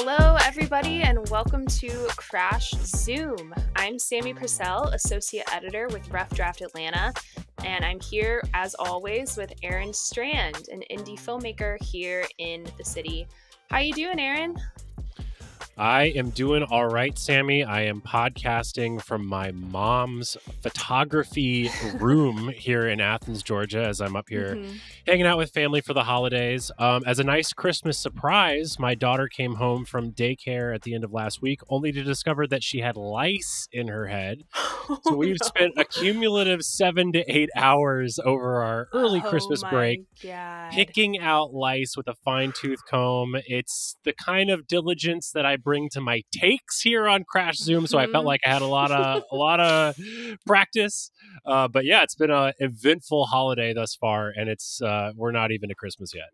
Hello, everybody, and welcome to Crash Zoom. I'm Sammie Purcell, Associate Editor with Rough Draft Atlanta, and I'm here, as always, with Aaron Strand, an indie filmmaker here in the city. How you doing, Aaron? I am doing all right, Sammie. I am podcasting from my mom's photography room here in Athens, Georgia, as I'm up here hanging out with family for the holidays. As a nice Christmas surprise, my daughter came home from daycare at the end of last week, only to discover that she had lice in her head. So we've spent a cumulative 7 to 8 hours over our early Christmas break picking out lice with a fine-tooth comb. It's the kind of diligence that I bring to my takes here on Crash Zoom, so I felt like I had a lot of practice. But yeah, it's been an eventful holiday thus far, and it's we're not even to Christmas yet.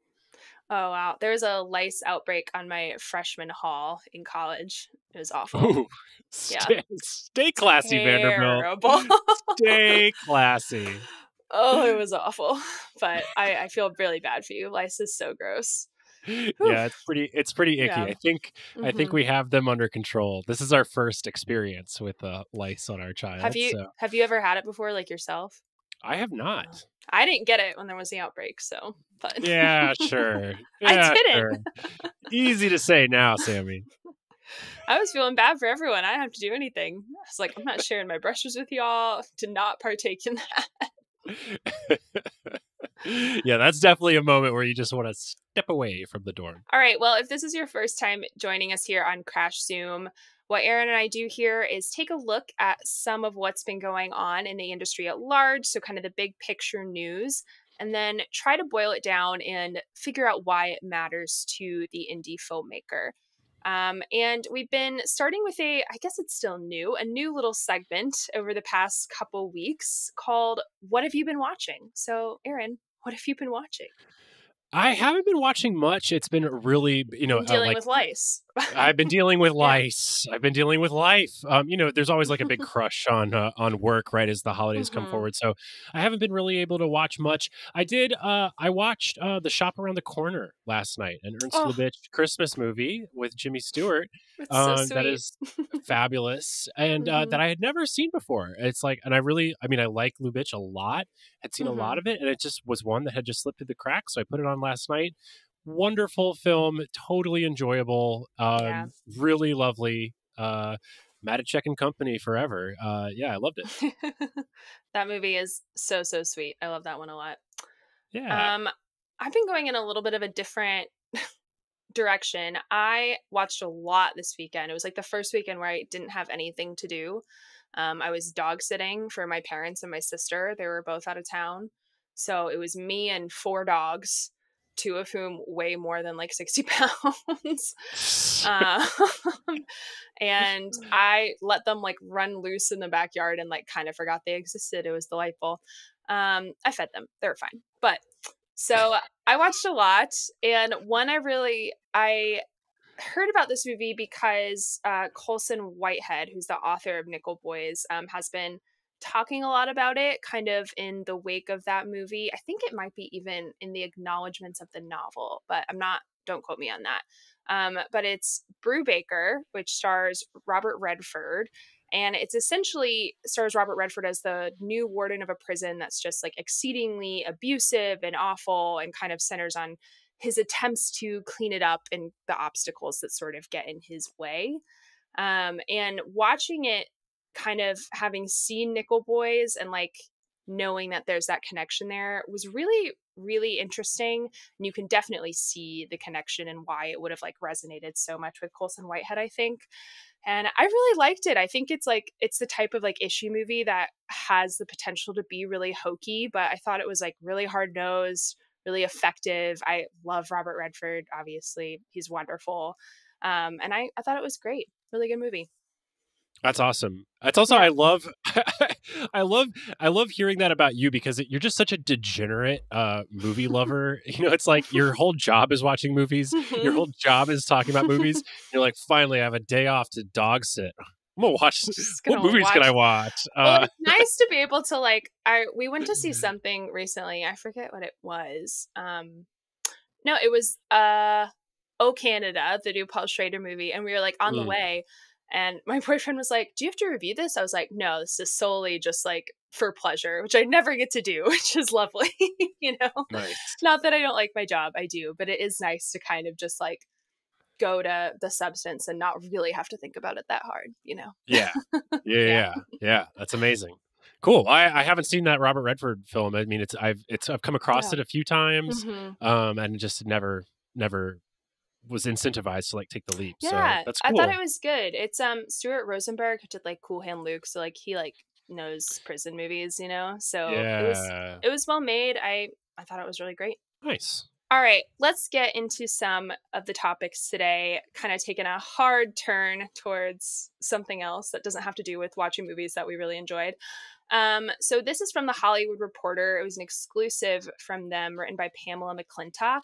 Oh, wow. There was a lice outbreak on my freshman hall in college. It was awful. Ooh, stay classy, Terrible. Vanderbilt. Stay classy. Oh, it was awful. But I feel really bad for you. Lice is so gross. Yeah, it's pretty icky. Yeah. I think we have them under control. This is our first experience with lice on our child. Have you ever had it before, like yourself? I have not. I didn't get it when there was the outbreak, so. But yeah, sure. Yeah, I didn't. Sure. Easy to say now, Sammie. I was feeling bad for everyone. I didn't have to do anything. I was like, I'm not sharing my brushes with y'all. To not partake in that. Yeah, that's definitely a moment where you just want to step away from the dorm. All right. Well, if this is your first time joining us here on Crash Zoom, what Aaron and I do here is take a look at some of what's been going on in the industry at large, so kind of the big picture news, and then try to boil it down and figure out why it matters to the indie filmmaker. And we've been starting with I guess it's still new, a new little segment over the past couple weeks called What Have You Been Watching? So, Aaron, what have you been watching? I haven't been watching much. It's been really, dealing with lice. I've been dealing with lice. I've been dealing with life. There's always like a big crush on work, right, as the holidays come forward. So I haven't been really able to watch much. I watched The Shop Around the Corner last night, an Ernst Lubitsch Christmas movie with Jimmy Stewart. So sweet. That is fabulous, and that I had never seen before. It's like, and I like Lubitsch a lot. Had seen a lot of it, and it just was one that had just slipped through the cracks. So I put it on last night. Wonderful film, totally enjoyable, really lovely. Matichek and Company forever. Yeah, I loved it. That movie is so sweet. I love that one a lot. Yeah. I've been going in a little bit of a different direction. I watched a lot this weekend. It was like the first weekend where I didn't have anything to do. I was dog sitting for my parents and my sister. They were both out of town. So it was me and 4 dogs, 2 of whom weigh more than like 60 pounds. And I let them like run loose in the backyard and like kind of forgot they existed. It was delightful. I fed them. They were fine. But so I watched a lot. And one I heard about this movie because Colson Whitehead, who's the author of Nickel Boys, has been talking a lot about it kind of in the wake of that movie. I think it might be even in the acknowledgments of the novel, but don't quote me on that. But it's Brubaker, which stars Robert Redford. And it's essentially stars Robert Redford as the new warden of a prison that's just like exceedingly abusive and awful, and kind of centers on his attempts to clean it up and the obstacles that sort of get in his way. And watching it, kind of having seen Nickel Boys and like knowing that there's that connection there was really, really interesting. And you can definitely see the connection and why it would have like resonated so much with Colson Whitehead, I think. And I really liked it. I think it's the type of like issue movie that has the potential to be really hokey, but I thought it was like really hard-nosed, really effective. I love Robert Redford, obviously. He's wonderful. And I thought it was great. Really good movie. That's awesome. That's also, I love hearing that about you, because you're just such a degenerate movie lover. It's like your whole job is watching movies. Your whole job is talking about movies. You're like, finally, I have a day off to dog sit. I'm gonna watch. What movies can I watch? Well, it's nice to be able to we went to see something recently. I forget what it was. No, it was Oh Canada, the new Paul Schrader movie, and we were like on the way. And my boyfriend was like, "Do you have to review this?" I was like, "No, this is solely just like for pleasure," which I never get to do, which is lovely. You know, Nice. not that I don't like my job, I do, but it is nice to kind of just like go to the substance and not really have to think about it that hard, you know? Yeah. Yeah. That's amazing. Cool. I haven't seen that Robert Redford film. I mean, I've come across it a few times, and just never was incentivized to like take the leap. So Yeah, that's I cool. thought it was good. It's Stuart Rosenberg who did like Cool Hand Luke, so like he like knows prison movies, you know. So Yeah. it was well made. I thought it was really great. Nice. All right, let's get into some of the topics today, kind of taking a hard turn towards something else that doesn't have to do with watching movies that we really enjoyed. So this is from The Hollywood Reporter. It was an exclusive from them written by Pamela McClintock.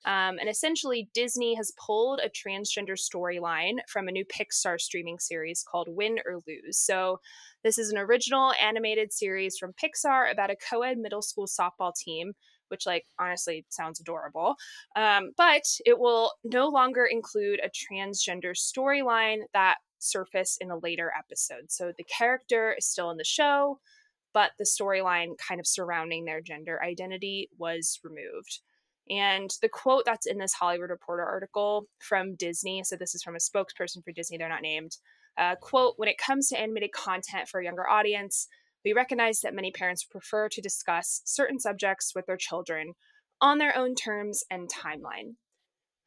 And essentially, Disney has pulled a transgender storyline from a new Pixar streaming series called Win or Lose. So this is an original animated series from Pixar about a co-ed middle school softball team, which like honestly sounds adorable. But it will no longer include a transgender storyline that surfaced in a later episode. So the character is still in the show, but the storyline kind of surrounding their gender identity was removed. And the quote that's in this Hollywood Reporter article from Disney, so this is from a spokesperson for Disney, they're not named, quote, "When it comes to animated content for a younger audience, we recognize that many parents prefer to discuss certain subjects with their children on their own terms and timeline."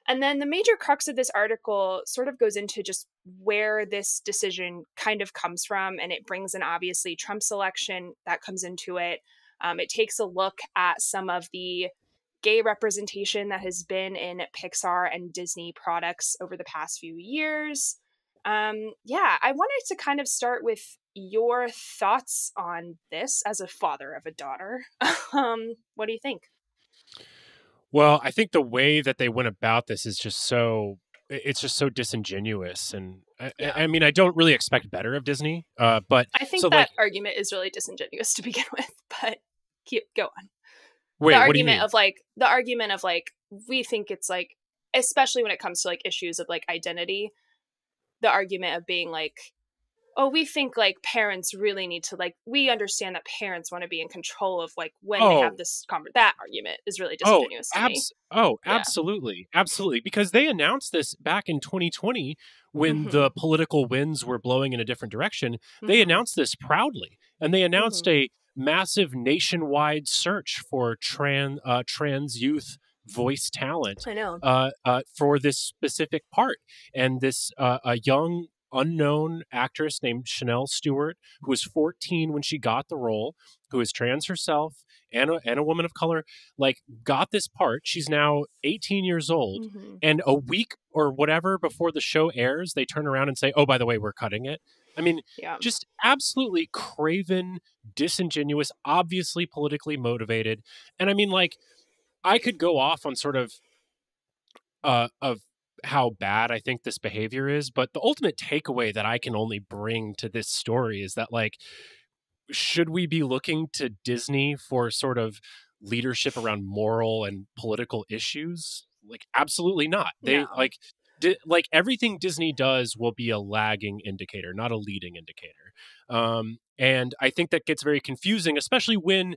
And then the major crux of this article sort of goes into just where this decision kind of comes from. And it brings in, obviously, Trump's election that comes into it. It takes a look at some of the gay representation that has been in Pixar and Disney products over the past few years. Yeah, I wanted to kind of start with your thoughts on this as a father of a daughter. What do you think? Well, I think the way that they went about this is just it's just so disingenuous. And Yeah. I mean, I don't really expect better of Disney. But I think so that like, argument is really disingenuous to begin with, but go on. wait, what do you mean? The argument of like, we think it's like, especially when it comes to like issues of like identity, the argument of being like, oh, we think like parents really need to like, we understand that parents want to be in control of like when they have this that argument is really disingenuous to me. Yeah. Absolutely. Because they announced this back in 2020 when the political winds were blowing in a different direction. They announced this proudly, and they announced a massive nationwide search for trans youth voice talent. I know. For this specific part, and this a young unknown actress named Chanel Stewart, who was 14 when she got the role, who is trans herself and a woman of color, like got this part. She's now 18 years old, and a week or whatever before the show airs, they turn around and say, "Oh, by the way, we're cutting it." I mean, just absolutely craven, disingenuous, obviously politically motivated. And I mean, like, I could go off on sort of how bad I think this behavior is, but the ultimate takeaway that I can only bring to this story is that, like, should we be looking to Disney for sort of leadership around moral and political issues? Like, absolutely not. They like everything Disney does will be a lagging indicator, not a leading indicator. And I think that gets very confusing, especially when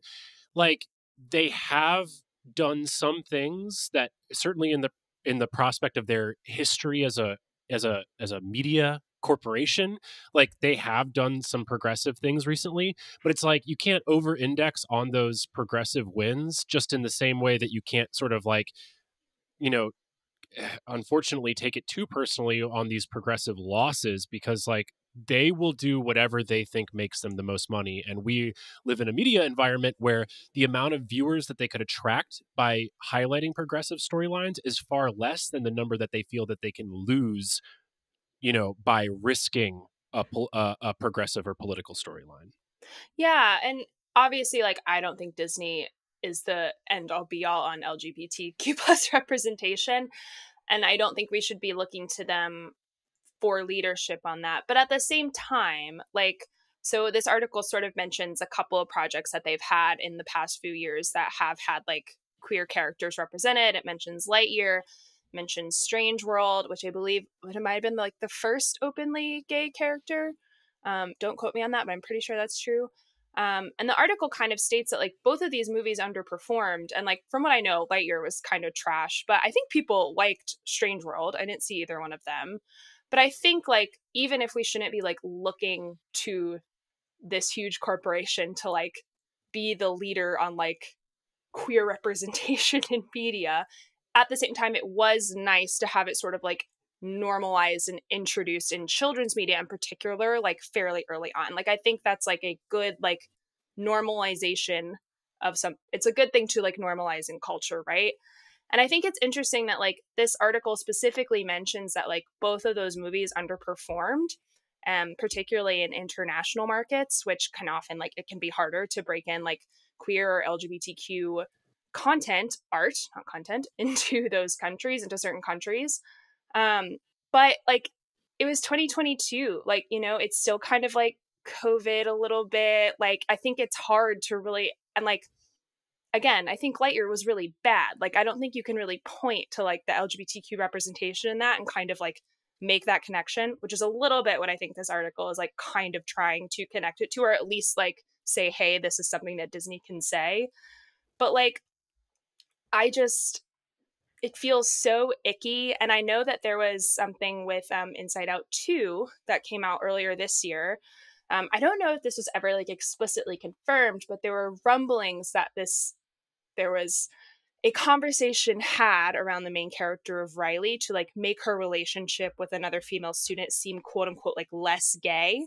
like they have done some things that certainly in the prospect of their history as a media corporation, like they have done some progressive things recently, but it's like you can't over index on those progressive wins just in the same way that you can't sort of like, you know, unfortunately take it too personally on these progressive losses, because like they will do whatever they think makes them the most money. And we live in a media environment where the amount of viewers that they could attract by highlighting progressive storylines is far less than the number that they feel that they can lose, you know, by risking a progressive or political storyline. Yeah. And obviously, like, I don't think Disney is the end all be all on LGBTQ plus representation. And I don't think we should be looking to them for leadership on that. But at the same time, like, so this article sort of mentions a couple of projects that they've had in the past few years that have had like queer characters represented. It mentions Lightyear. mentions Strange World, which I believe it might have been like the first openly gay character. Don't quote me on that, but I'm pretty sure that's true. And the article kind of states that like both of these movies underperformed, and like from what I know, Lightyear was kind of trash, but I think people liked Strange World. I didn't see either one of them, but I think like even if we shouldn't be like looking to this huge corporation to like be the leader on like queer representation in media, at the same time it was nice to have it sort of like normalized and introduced in children's media in particular, like fairly early on. Like I think that's like a good like normalization of some, it's a good thing to like normalize in culture, right? And I think it's interesting that like this article specifically mentions that like both of those movies underperformed, particularly in international markets, which can often like it can be harder to break in like queer or LGBTQ content, art, not content, into those countries, into certain countries. But like it was 2022, like, you know, it's still kind of like COVID a little bit. Like I think it's hard to really, and like again, I think Lightyear was really bad. Like I don't think you can really point to like the LGBTQ representation in that and kind of like make that connection, which is a little bit what I think this article is like kind of trying to connect it to, or at least like say, hey, this is something that Disney can say. But like I just, it feels so icky. And I know that there was something with Inside Out 2 that came out earlier this year. I don't know if this was ever like explicitly confirmed, but there were rumblings that there was a conversation had around the main character of Riley to like make her relationship with another female student seem quote unquote like less gay.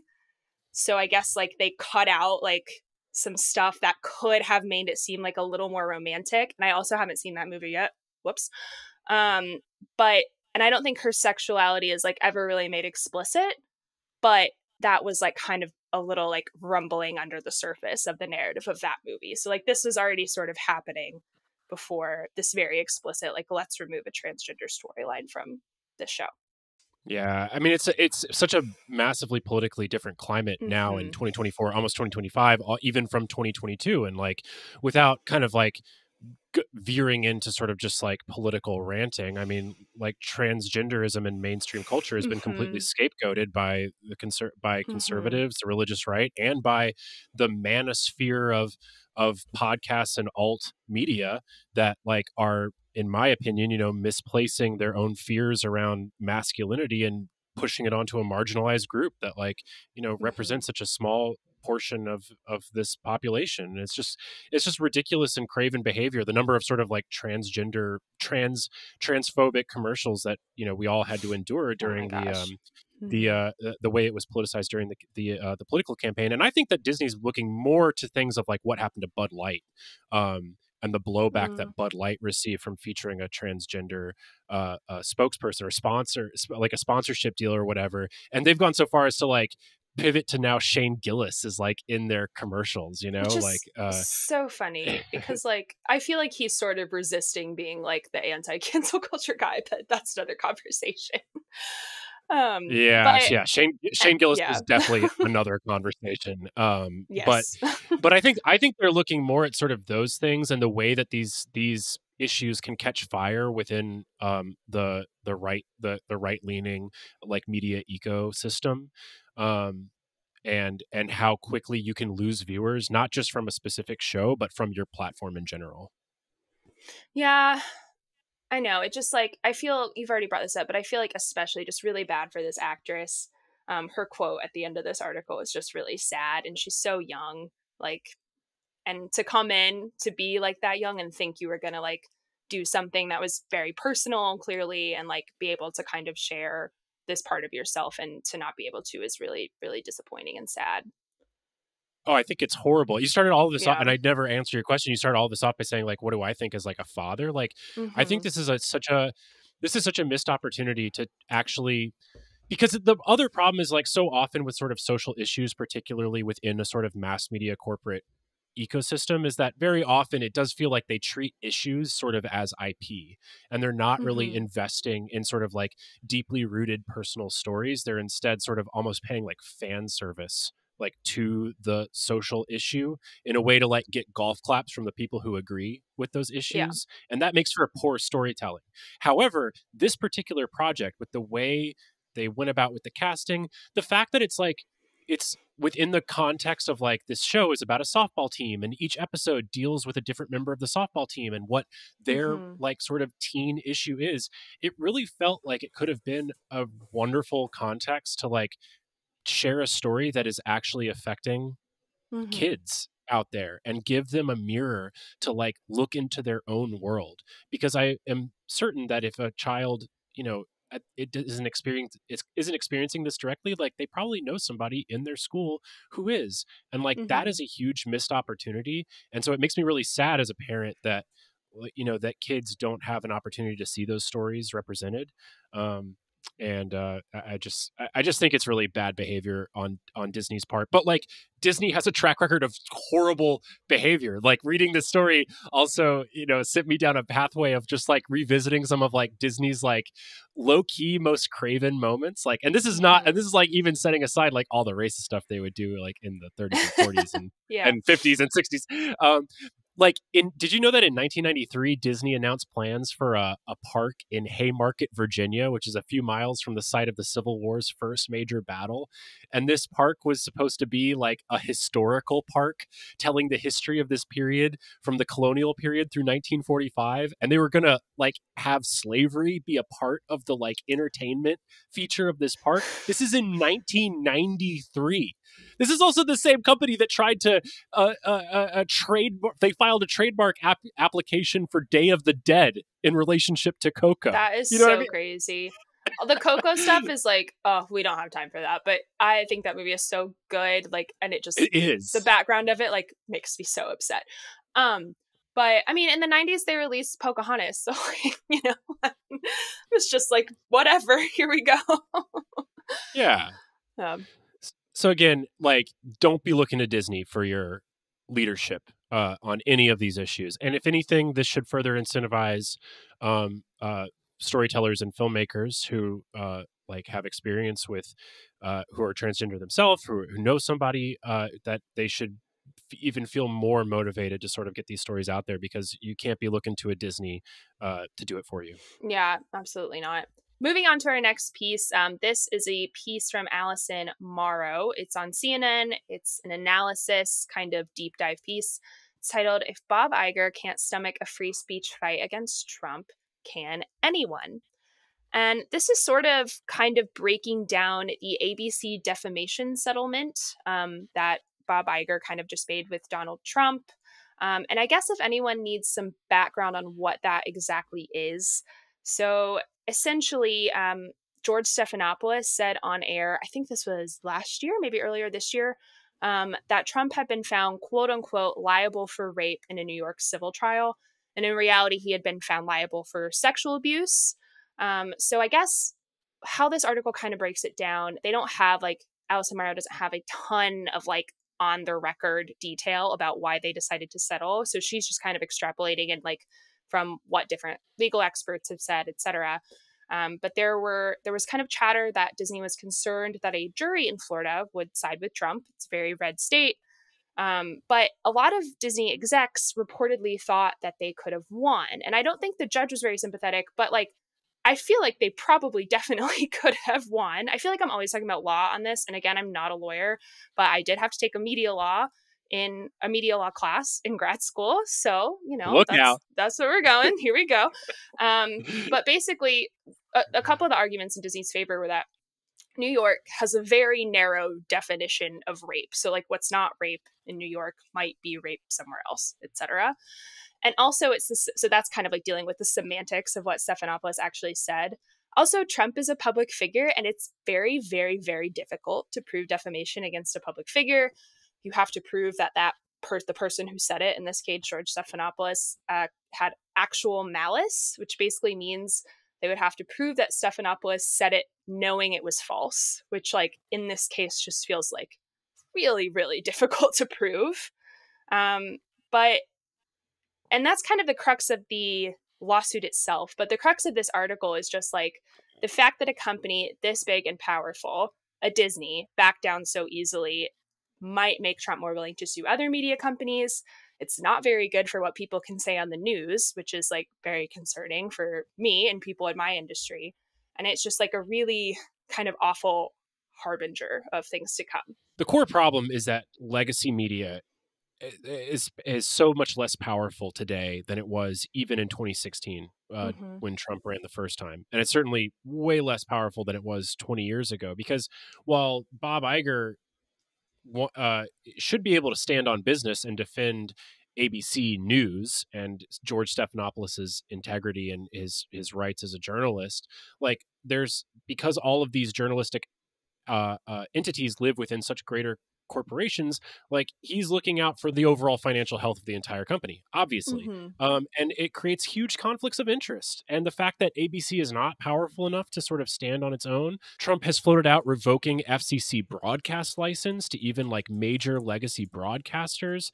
So I guess like they cut out like some stuff that could have made it seem like a little more romantic. And I also haven't seen that movie yet. Whoops. But, and I don't think her sexuality is like ever really made explicit, but that was like kind of a little like rumbling under the surface of the narrative of that movie. So like this was already sort of happening before this very explicit, like let's remove a transgender storyline from the show. Yeah, I mean, it's such a massively politically different climate now in 2024, almost 2025, even from 2022. And like, without kind of like veering into sort of just like political ranting, I mean, like transgenderism in mainstream culture has been completely scapegoated by the conservatives, the religious right, and by the manosphere of podcasts and alt media that like are, in my opinion, you know, misplacing their own fears around masculinity and pushing it onto a marginalized group that like, you know, represents such a small portion of this population. And it's just ridiculous and craven behavior. The number of sort of like transphobic commercials that, you know, we all had to endure during the way it was politicized during the political campaign. And I think that Disney's looking more to things of like what happened to Bud Light, and the blowback that Bud Light received from featuring a transgender spokesperson or sponsor, like a sponsorship deal or whatever. And they've gone so far as to like pivot to now Shane Gillis is like in their commercials, you know, which is like so funny because like I feel like he's sort of resisting being like the anti-cancel culture guy, but that's another conversation. Shane Gillis is definitely another conversation. Yes. but I think they're looking more at sort of those things and the way that these issues can catch fire within the right leaning like media ecosystem, and how quickly you can lose viewers, not just from a specific show, but from your platform in general. Yeah, I know. It just like, I feel you've already brought this up, but I feel like especially just really bad for this actress. Her quote at the end of this article is just really sad, and she's so young, like, and to come in to be like that young and think you were going to like do something that was very personal clearly and like be able to kind of share this part of yourself and to not be able to is really, really disappointing and sad. Oh, I think it's horrible. You started all of this off, and I'd never answer your question. You started all of this off by saying, like, what do I think as like a father? Like, I think this is such a missed opportunity to actually, because the other problem is like so often with sort of social issues, particularly within a sort of mass media corporate ecosystem, is that very often it does feel like they treat issues sort of as IP, and they're not really investing in sort of like deeply rooted personal stories. They're instead sort of almost paying like fan service, like to the social issue in a way to like get golf claps from the people who agree with those issues. And that makes for poor storytelling. However, this particular project, with the way they went about with the casting, the fact that it's like, it's within the context of like, this show is about a softball team and each episode deals with a different member of the softball team and what their like sort of teen issue is, it really felt like it could have been a wonderful context to like share a story that is actually affecting kids out there and give them a mirror to like look into their own world. Because I am certain that if a child, you know, it isn't experiencing this directly, like they probably know somebody in their school who is, and like that is a huge missed opportunity. And so it makes me really sad as a parent that, you know, that kids don't have an opportunity to see those stories represented. I just think it's really bad behavior on Disney's part. But like Disney has a track record of horrible behavior. Like reading this story also, you know, sent me down a pathway of just like revisiting some of like Disney's like low key most craven moments. Like, and this is like even setting aside like all the racist stuff they would do like in the 30s and 40s and and 50s and 60s. Like, did you know that in 1993, Disney announced plans for a park in Haymarket, Virginia, which is a few miles from the site of the Civil War's first major battle? And this park was supposed to be like a historical park telling the history of this period from the colonial period through 1945. And they were going to like have slavery be a part of the like entertainment feature of this park. This is in 1993. This is also the same company that tried to they filed a trademark application for Day of the Dead in relationship to Coco. That is so crazy. The Coco stuff is like, oh, we don't have time for that. But I think that movie is so good. Like, and it is. The background of it like makes me so upset. But I mean, in the 90s, they released Pocahontas. So, like, you know, it was just like, whatever, here we go. Yeah. So again, like, don't be looking to Disney for your leadership on any of these issues. And if anything, this should further incentivize storytellers and filmmakers who like have experience with who are transgender themselves, who know somebody that they should even feel more motivated to sort of get these stories out there, because you can't be looking to a Disney to do it for you. Yeah, absolutely not. Moving on to our next piece. This is a piece from Allison Morrow. It's on CNN. It's an analysis, kind of deep dive piece. It's titled, "If Bob Iger Can't Stomach a Free Speech Fight Against Trump, Can Anyone?" And this is sort of kind of breaking down the ABC defamation settlement that Bob Iger kind of just made with Donald Trump. And I guess if anyone needs some background on what that exactly is. So essentially, George Stephanopoulos said on air, I think this was last year, maybe earlier this year, that Trump had been found, quote unquote, liable for rape in a New York civil trial. And in reality, he had been found liable for sexual abuse. So I guess how this article kind of breaks it down, they don't have like, Allison Morrow doesn't have a ton of like on the record detail about why they decided to settle. So she's just kind of extrapolating and like from what different legal experts have said, etc. But there was kind of chatter that Disney was concerned that a jury in Florida would side with Trump. It's a very red state. But a lot of Disney execs reportedly thought that they could have won. And I don't think the judge was very sympathetic, but like, I feel like they probably definitely could have won. I feel like I'm always talking about law on this. And again, I'm not a lawyer, but I did have to take a media law class in grad school. So, you know, that's where we're going. Here we go. But basically, a couple of the arguments in Disney's favor were that New York has a very narrow definition of rape. So like what's not rape in New York might be rape somewhere else, etc. And also it's this, so that's kind of like dealing with the semantics of what Stephanopoulos actually said. Also, Trump is a public figure, and it's very, very, very difficult to prove defamation against a public figure. You have to prove that the person who said it, in this case, George Stephanopoulos, had actual malice, which basically means they would have to prove that Stephanopoulos said it knowing it was false, which like in this case just feels like really, really difficult to prove. And that's kind of the crux of the lawsuit itself. But the crux of this article is just like the fact that a company this big and powerful, a Disney, backed down so easily might make Trump more willing to sue other media companies. It's not very good for what people can say on the news, which is like very concerning for me and people in my industry. And it's just like a really kind of awful harbinger of things to come. The core problem is that legacy media is so much less powerful today than it was even in 2016 when Trump ran the first time. And it's certainly way less powerful than it was 20 years ago, because while Bob Iger should be able to stand on business and defend ABC News and George Stephanopoulos' integrity and his rights as a journalist, like because all of these journalistic entities live within such greater corporations, like he's looking out for the overall financial health of the entire company, obviously. And it creates huge conflicts of interest. And the fact that ABC is not powerful enough to sort of stand on its own, Trump has floated out revoking FCC broadcast license to even like major legacy broadcasters.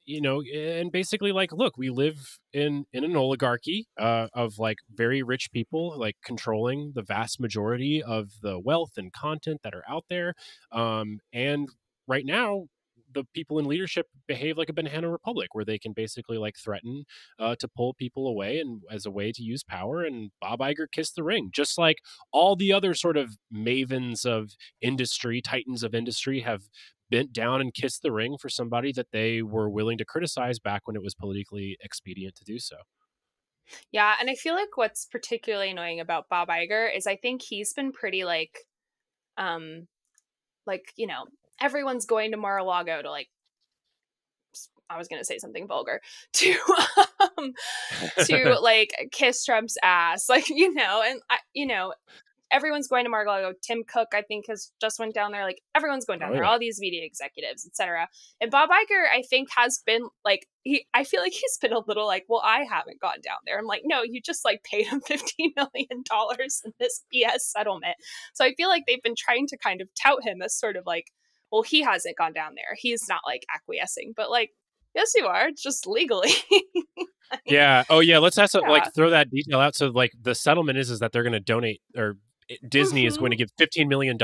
And basically like, look, we live in an oligarchy of like very rich people like controlling the vast majority of the wealth and content that are out there. And right now, the people in leadership behave like a banana republic, where they can basically like threaten to pull people away and as a way to use power. And Bob Iger kissed the ring, just like all the other sort of mavens of industry, titans of industry have bent down and kissed the ring for somebody that they were willing to criticize back when it was politically expedient to do so. Yeah, and I feel like what's particularly annoying about Bob Iger is I think he's been pretty like, everyone's going to Mar-a-Lago to like, I was going to say something vulgar, to like kiss Trump's ass, like, everyone's going to Mar-a-Lago. Tim Cook, I think, has just went down there. Like, everyone's going down there. All these media executives, etc. And Bob Iger, I think, has been like, I feel like he's been a little like, well, I haven't gone down there. I'm like, no, you just like paid him $15 million in this BS settlement. So I feel like they've been trying to kind of tout him as sort of like, well, he hasn't gone down there. He's not like acquiescing, but like, yes, you are. It's just legally. Yeah. Oh, yeah. Let's also like throw that detail out. So like the settlement is that they're going to donate, or Disney is going to give $15 million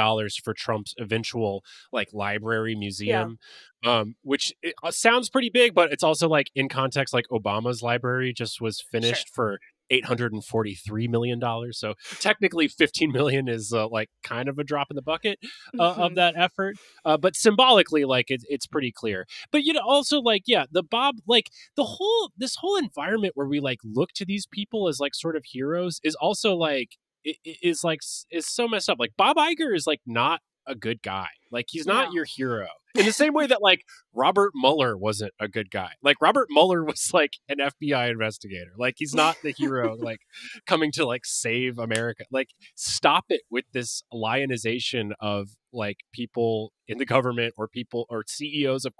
for Trump's eventual like library museum, which sounds pretty big, but it's also like in context, like Obama's library just was finished for $843 million. So technically 15 million is like kind of a drop in the bucket of that effort. But symbolically, like it's pretty clear. But, also like, the Bob, like this whole environment where we like look to these people as like sort of heroes is also like, is so messed up. Like Bob Iger is like not a good guy. Like he's not your hero. In the same way that like Robert Mueller wasn't a good guy. Like Robert Mueller was like an FBI investigator. Like he's not the hero like coming to like save America. Like stop it with this lionization of like people in the government or people or CEOs of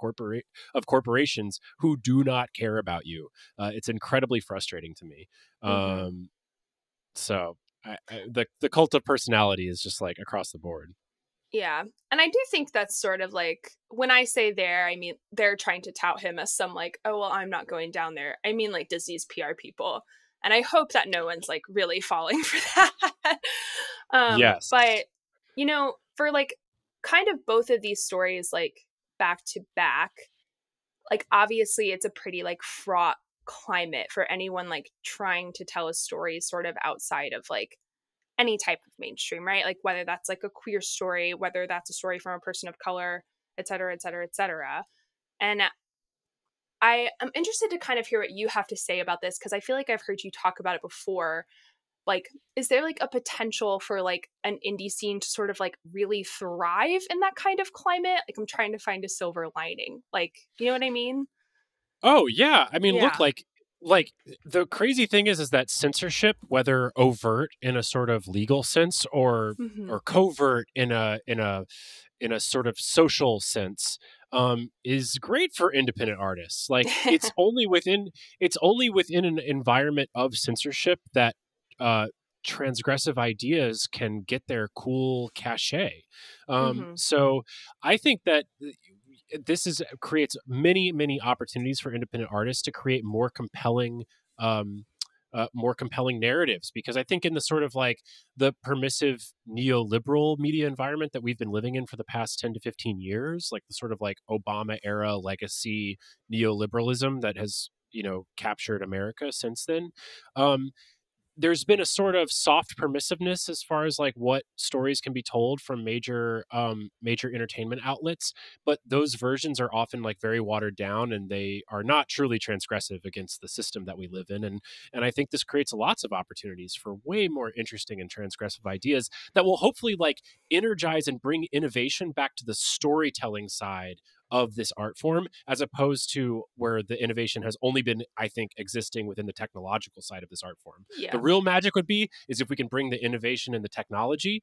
corporations who do not care about you. It's incredibly frustrating to me. So the cult of personality is just like across the board. Yeah. And I do think that's sort of like, when I say there, I mean, they're trying to tout him as some like, oh, well, I'm not going down there. I mean, like Disney's PR people. And I hope that no one's like really falling for that. Yes. But, for like kind of both of these stories, like back to back, like obviously it's a pretty like fraught climate for anyone like trying to tell a story sort of outside of like any type of mainstream, right? Like whether that's like a queer story, whether that's a story from a person of color, et cetera, et cetera, et cetera. And I am interested to kind of hear what you have to say about this, because I feel like I've heard you talk about it before. Like, is there like a potential for like an indie scene to sort of like really thrive in that kind of climate? Like I'm trying to find a silver lining. Like, you know what I mean? Oh, yeah. I mean, look, like the crazy thing is that censorship, whether overt in a sort of legal sense or covert in a sort of social sense, is great for independent artists. Like it's only within an environment of censorship that transgressive ideas can get their cool cachet. So I think that this creates many opportunities for independent artists to create more compelling more compelling narratives, because I think in the sort of like the permissive neoliberal media environment that we've been living in for the past 10 to 15 years, like the sort of like Obama era legacy neoliberalism that has, captured America since then. There's been a sort of soft permissiveness as far as like what stories can be told from major entertainment outlets, but those versions are often like very watered down, and they are not truly transgressive against the system that we live in. And I think this creates lots of opportunities for way more interesting and transgressive ideas that will hopefully like energize and bring innovation back to the storytelling side of this art form, as opposed to where the innovation has only been, I think, existing within the technological side of this art form. Yeah. The real magic would be is if we can bring the innovation in the technology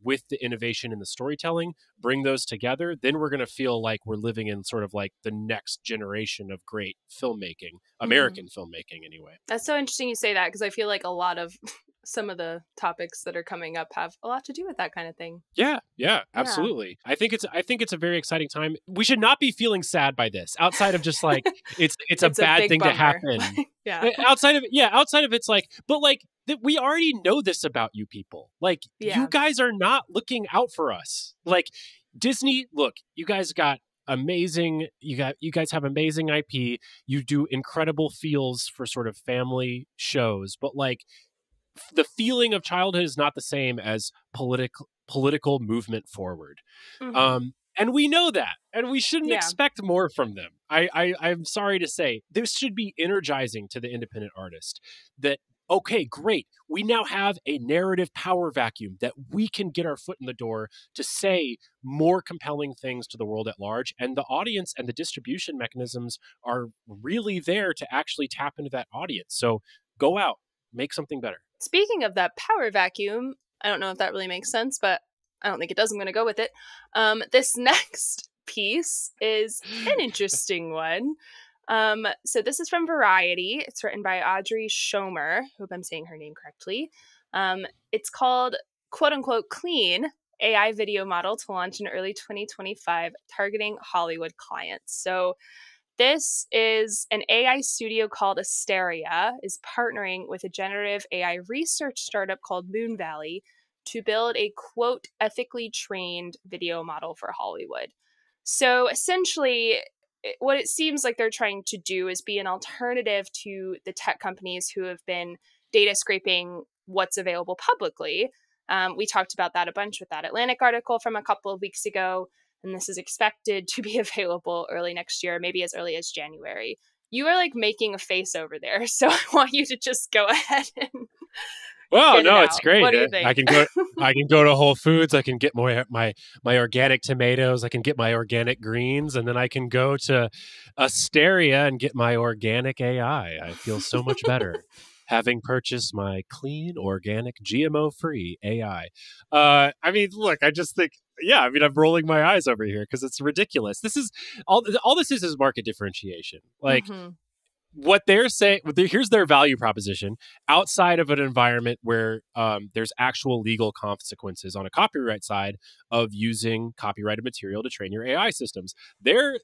with the innovation in the storytelling, bring those together, then we're going to feel like we're living in sort of like the next generation of great filmmaking, American filmmaking anyway. That's so interesting you say that, because I feel like a lot of some of the topics that are coming up have a lot to do with that kind of thing. Yeah, absolutely. I think it's a very exciting time. We should not be feeling sad by this, outside of just like it's a bad thing bummer to happen. Yeah. Outside of it's like, but like we already know this about you people. Like you guys are not looking out for us. Like Disney, look, you guys got amazing, you guys have amazing IP. You do incredible feels for sort of family shows, but like the feeling of childhood is not the same as political movement forward. And we know that, and we shouldn't expect more from them. I'm sorry to say, this should be energizing to the independent artist that, okay, great, we now have a narrative power vacuum that we can get our foot in the door to say more compelling things to the world at large. And the audience and the distribution mechanisms are really there to actually tap into that audience. So go out, make something better. Speaking of that power vacuum, I don't know if that really makes sense, but I don't think it does. I'm going to go with it. This next piece is an interesting one. So this is from Variety. It's written by Audrey Schomer. Hope I'm saying her name correctly. It's called, quote unquote, Clean, AI video model to launch in early 2025, targeting Hollywood clients. So this is an AI studio called Asteria, is partnering with a generative AI research startup called Moon Valley to build a, quote, ethically trained video model for Hollywood. So essentially, what it seems like they're trying to do is be an alternative to the tech companies who have been data scraping what's available publicly. We talked about that a bunch with that Atlantic article from a couple of weeks ago. And this is expected to be available early next year, maybe as early as January. You are like making a face over there, so I want you to just go ahead and well, no, it's great. What do you think? I can go to Whole Foods. I can get my organic tomatoes. I can get my organic greens, and then I can go to Asteria and get my organic AI. I feel so much better having purchased my clean, organic, GMO-free AI. I mean, look, I just think, I'm rolling my eyes over here because it's ridiculous. This is all this is market differentiation. Like what they're saying, here's their value proposition outside of an environment where there's actual legal consequences on a copyright side of using copyrighted material to train your AI systems. Their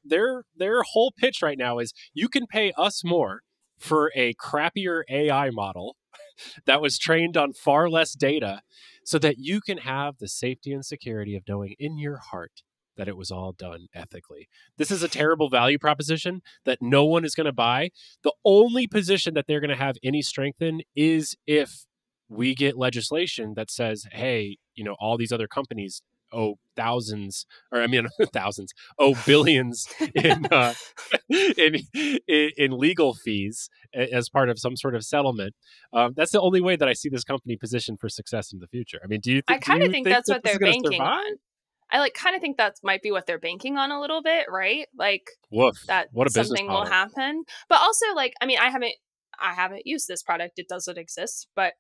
whole pitch right now is you can pay us more for a crappier AI model that was trained on far less data so that you can have the safety and security of knowing in your heart that it was all done ethically. This is a terrible value proposition that no one is going to buy. The only position that they're going to have any strength in is if we get legislation that says, hey, all these other companies owe thousands, billions in legal fees as part of some sort of settlement. That's the only way that I see this company positioned for success in the future. I mean, do you think? I kind of think that's what they're banking on. I kind of think that might be what they're banking on a little bit, right? Like, woof, that what a something will happen. But also, like, I mean, I haven't used this product. It doesn't exist, but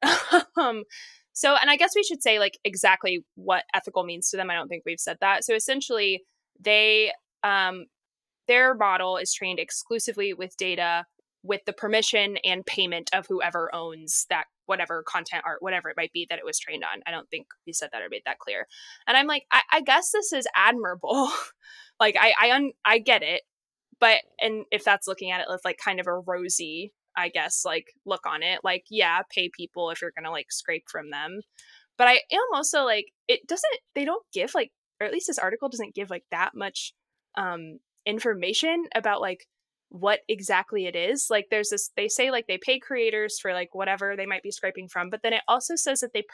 so, and I guess we should say like exactly what ethical means to them. I don't think we've said that. So essentially, they their model is trained exclusively with data with the permission and payment of whoever owns that whatever content, art, whatever it might be that it was trained on. I don't think we said that or made that clear. And I'm like, I guess this is admirable. Like I get it, but and if that's looking at it with like kind of a rosy I guess, like, look on it. Like, yeah, pay people if you're going to like scrape from them. But I am also like, they don't give like, or at least this article doesn't give like that much information about like what exactly it is. Like there's this, they say like they pay creators for like whatever they might be scraping from, but then it also says that they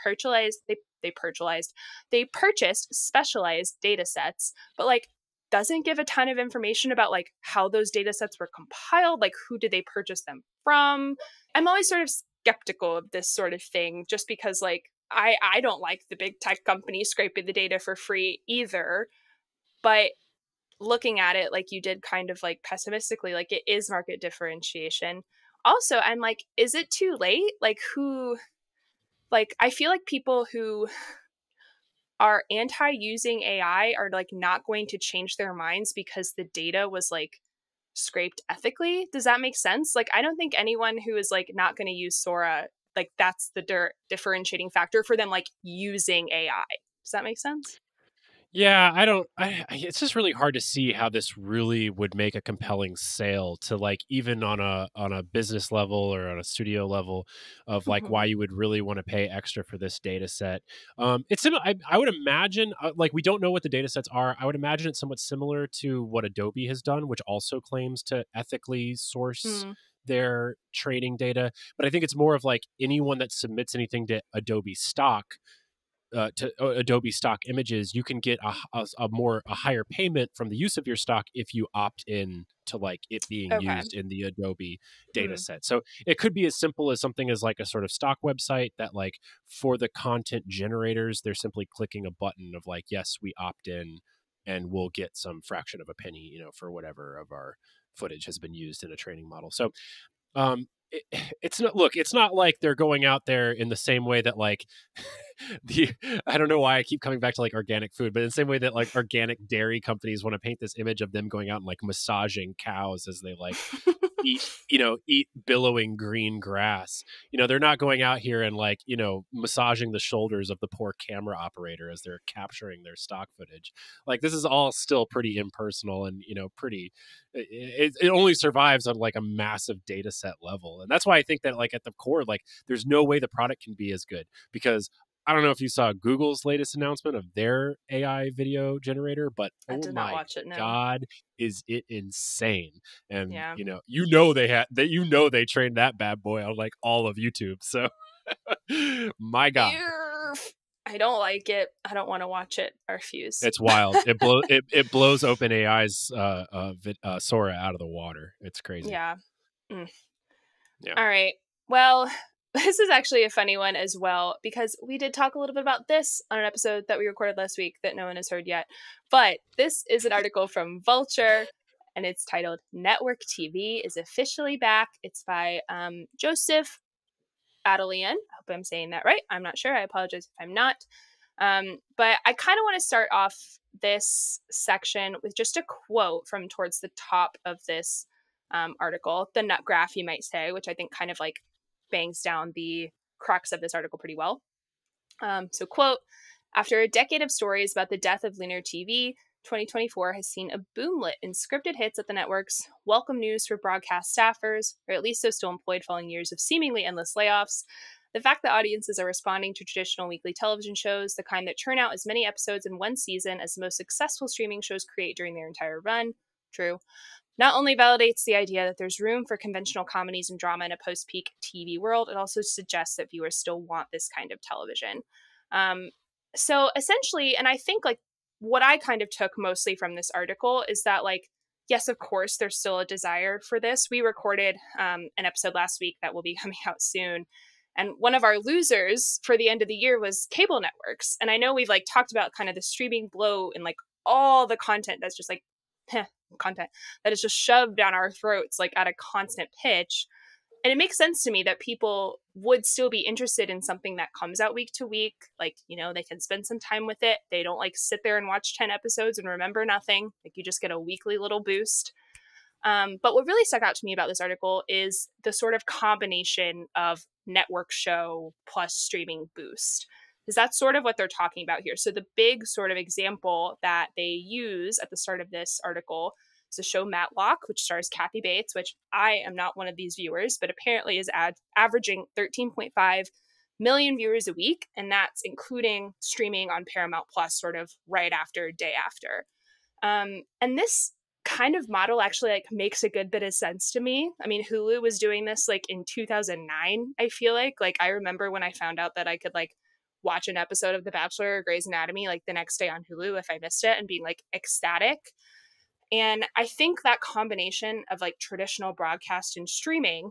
purchased specialized data sets, but like doesn't give a ton of information about like how those data sets were compiled, like who did they purchase them from. I'm always sort of skeptical of this sort of thing just because like I don't like the big tech companies scraping the data for free either. But looking at it like you did kind of like pessimistically, like it is market differentiation. Also, I'm like, is it too late? Like I feel like people who are anti using AI are like not going to change their minds because the data was like scraped ethically. Does that make sense? Like, I don't think anyone who is like not going to use Sora, like that's the differentiating factor for them, like using AI. Does that make sense? Yeah, it's just really hard to see how this really would make a compelling sale to like even on a business level or on a studio level of like Mm-hmm. why you would really want to pay extra for this data set. I would imagine like we don't know what the data sets are. I would imagine it's somewhat similar to what Adobe has done, which also claims to ethically source their training data. But I think it's more of like anyone that submits anything to Adobe stock to Adobe stock images, you can get a higher payment from the use of your stock if you opt in to like it being Okay. used in the Adobe data set. So it could be as simple as something as like a sort of stock website that like for the content generators, they're simply clicking a button of like, yes, we opt in and we'll get some fraction of a penny, for whatever of our footage has been used in a training model. So it's not like they're going out there in the same way that like I don't know why I keep coming back to like organic food, but in the same way that like organic dairy companies want to paint this image of them going out and like massaging cows as they like eat billowing green grass. They're not going out here and like, massaging the shoulders of the poor camera operator as they're capturing their stock footage. Like this is all still pretty impersonal and, pretty, it only survives on like a massive data set level. And that's why I think that like at the core, like there's no way the product can be as good because I don't know if you saw Google's latest announcement of their AI video generator, but I oh did not my watch it, no. God, is it insane. And Yeah. they trained that bad boy on like all of YouTube. So my God. I don't like it. I don't want to watch it. I refuse. It's wild. It blows OpenAI's Sora out of the water. It's crazy. Yeah. Yeah. All right. Well, this is actually a funny one as well, because we did talk a little bit about this on an episode that we recorded last week that no one has heard yet. But this is an article from Vulture, and it's titled "Network TV is Officially Back." It's by Joseph Adelian. I hope I'm saying that right. I'm not sure. I apologize if I'm not. But I kind of want to start off this section with just a quote from towards the top of this article, the nut graph, you might say, which I think kind of like bangs down the crux of this article pretty well. So, quote, "After a decade of stories about the death of linear TV, 2024 has seen a boomlet in scripted hits at the networks, welcome news for broadcast staffers, or at least those still employed following years of seemingly endless layoffs. The fact that audiences are responding to traditional weekly television shows, the kind that churn out as many episodes in one season as the most successful streaming shows create during their entire run, true, not only validates the idea that there's room for conventional comedies and drama in a post-peak TV world, it also suggests that viewers still want this kind of television." So essentially, and I think like what I kind of took mostly from this article is that like, yes, of course, there's still a desire for this. We recorded an episode last week that will be coming out soon. And one of our losers for the end of the year was cable networks. And I know we've like talked about kind of the streaming blow and like all the content that's just like content that is just shoved down our throats like at a constant pitch. And it makes sense to me that people would still be interested in something that comes out week to week. Like, they can spend some time with it. They don't like sit there and watch 10 episodes and remember nothing. Like you just get a weekly little boost. But what really stuck out to me about this article is the sort of combination of network show plus streaming boost. Because that's sort of what they're talking about here. So the big sort of example that they use at the start of this article a show Matlock, which stars Kathy Bates, which I am not one of these viewers, but apparently is averaging 13.5 million viewers a week. And that's including streaming on Paramount Plus sort of right after, day after. And this kind of model actually like makes a good bit of sense to me. I mean, Hulu was doing this like in 2009, I feel like I remember when I found out that I could like watch an episode of The Bachelor or Grey's Anatomy like the next day on Hulu if I missed it and being like ecstatic. And I think that combination of like traditional broadcast and streaming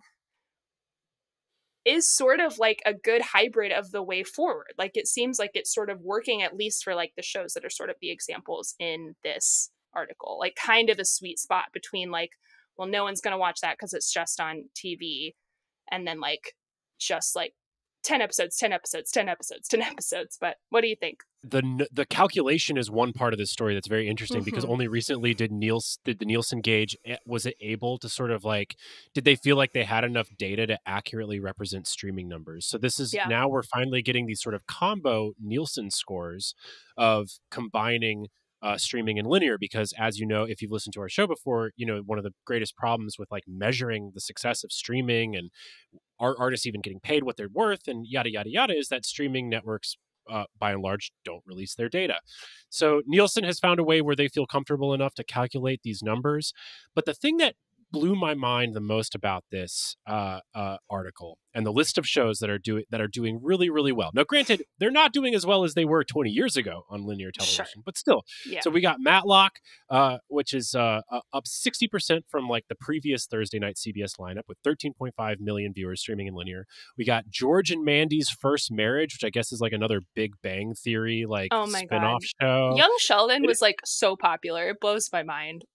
is sort of like a good hybrid of the way forward. Like it seems like it's sort of working, at least for like the shows that are sort of the examples in this article, like kind of a sweet spot between like, well, no one's going to watch that because it's just on TV, and then like just like 10 episodes, 10 episodes, 10 episodes, 10 episodes. But what do you think? The calculation is one part of this story that's very interesting because only recently did the Nielsen gauge, was it able to sort of like, did they feel like they had enough data to accurately represent streaming numbers? So this is now we're finally getting these sort of combo Nielsen scores of combining streaming and linear, because as you know, if you've listened to our show before, you know, one of the greatest problems with like measuring the success of streaming and artists even getting paid what they're worth and yada, yada, yada, is that streaming networks by and large don't release their data. So Nielsen has found a way where they feel comfortable enough to calculate these numbers. But the thing that blew my mind the most about this article and the list of shows that are doing really, really well. Now, granted, they're not doing as well as they were 20 years ago on linear television, but still. Yeah. So we got Matlock, which is up 60% from like the previous Thursday night CBS lineup with 13.5 million viewers streaming in linear. We got George and Mandy's First Marriage, which I guess is like another Big Bang Theory like spinoff show. Young Sheldon was like so popular. It blows my mind.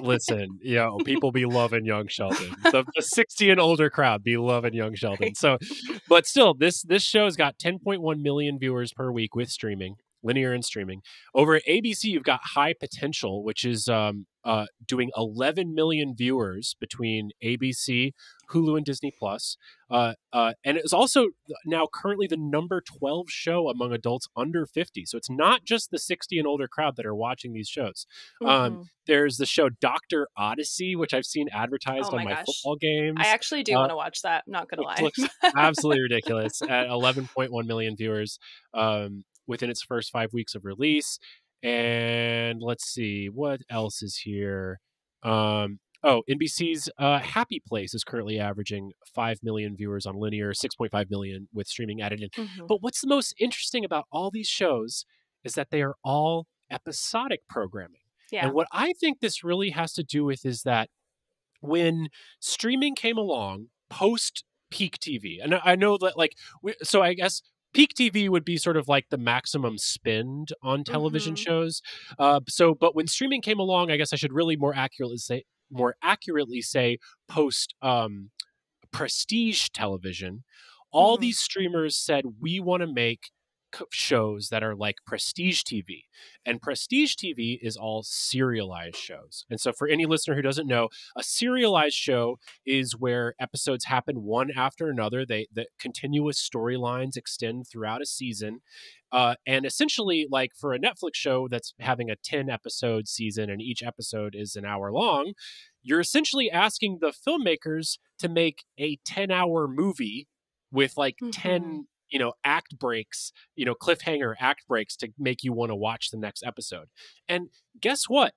Listen, people be loving Young Sheldon. The 60 and older crowd be loving Young Sheldon. So, but still, this show's got 10.1 million viewers per week with streaming, linear and streaming. Over at ABC, you've got High Potential, which is doing 11 million viewers between ABC, Hulu, and Disney Plus. And it's also now currently the number 12 show among adults under 50. So it's not just the 60 and older crowd that are watching these shows. There's the show Dr. Odyssey, which I've seen advertised on my football games. I actually do want to watch that. I'm not going to lie. It looks absolutely ridiculous at 11.1 million viewers within its first 5 weeks of release. And let's see, what else is here? NBC's Happy Place is currently averaging 5 million viewers on linear, 6.5 million with streaming added in. But what's the most interesting about all these shows is that they are all episodic programming. Yeah. And what I think this really has to do with is that when streaming came along post peak TV, and I know that so I guess peak TV would be sort of like the maximum spend on television shows. But when streaming came along, I guess I should really more accurately say post prestige television. All these streamers said, we want to make shows that are like prestige TV, and prestige TV is all serialized shows. And so for any listener who doesn't know, a serialized show is where episodes happen one after another. The continuous storylines extend throughout a season. And essentially, like for a Netflix show that's having a 10 episode season and each episode is an hour long, you're essentially asking the filmmakers to make a 10-hour movie with like 10 act breaks, cliffhanger act breaks to make you want to watch the next episode. And guess what?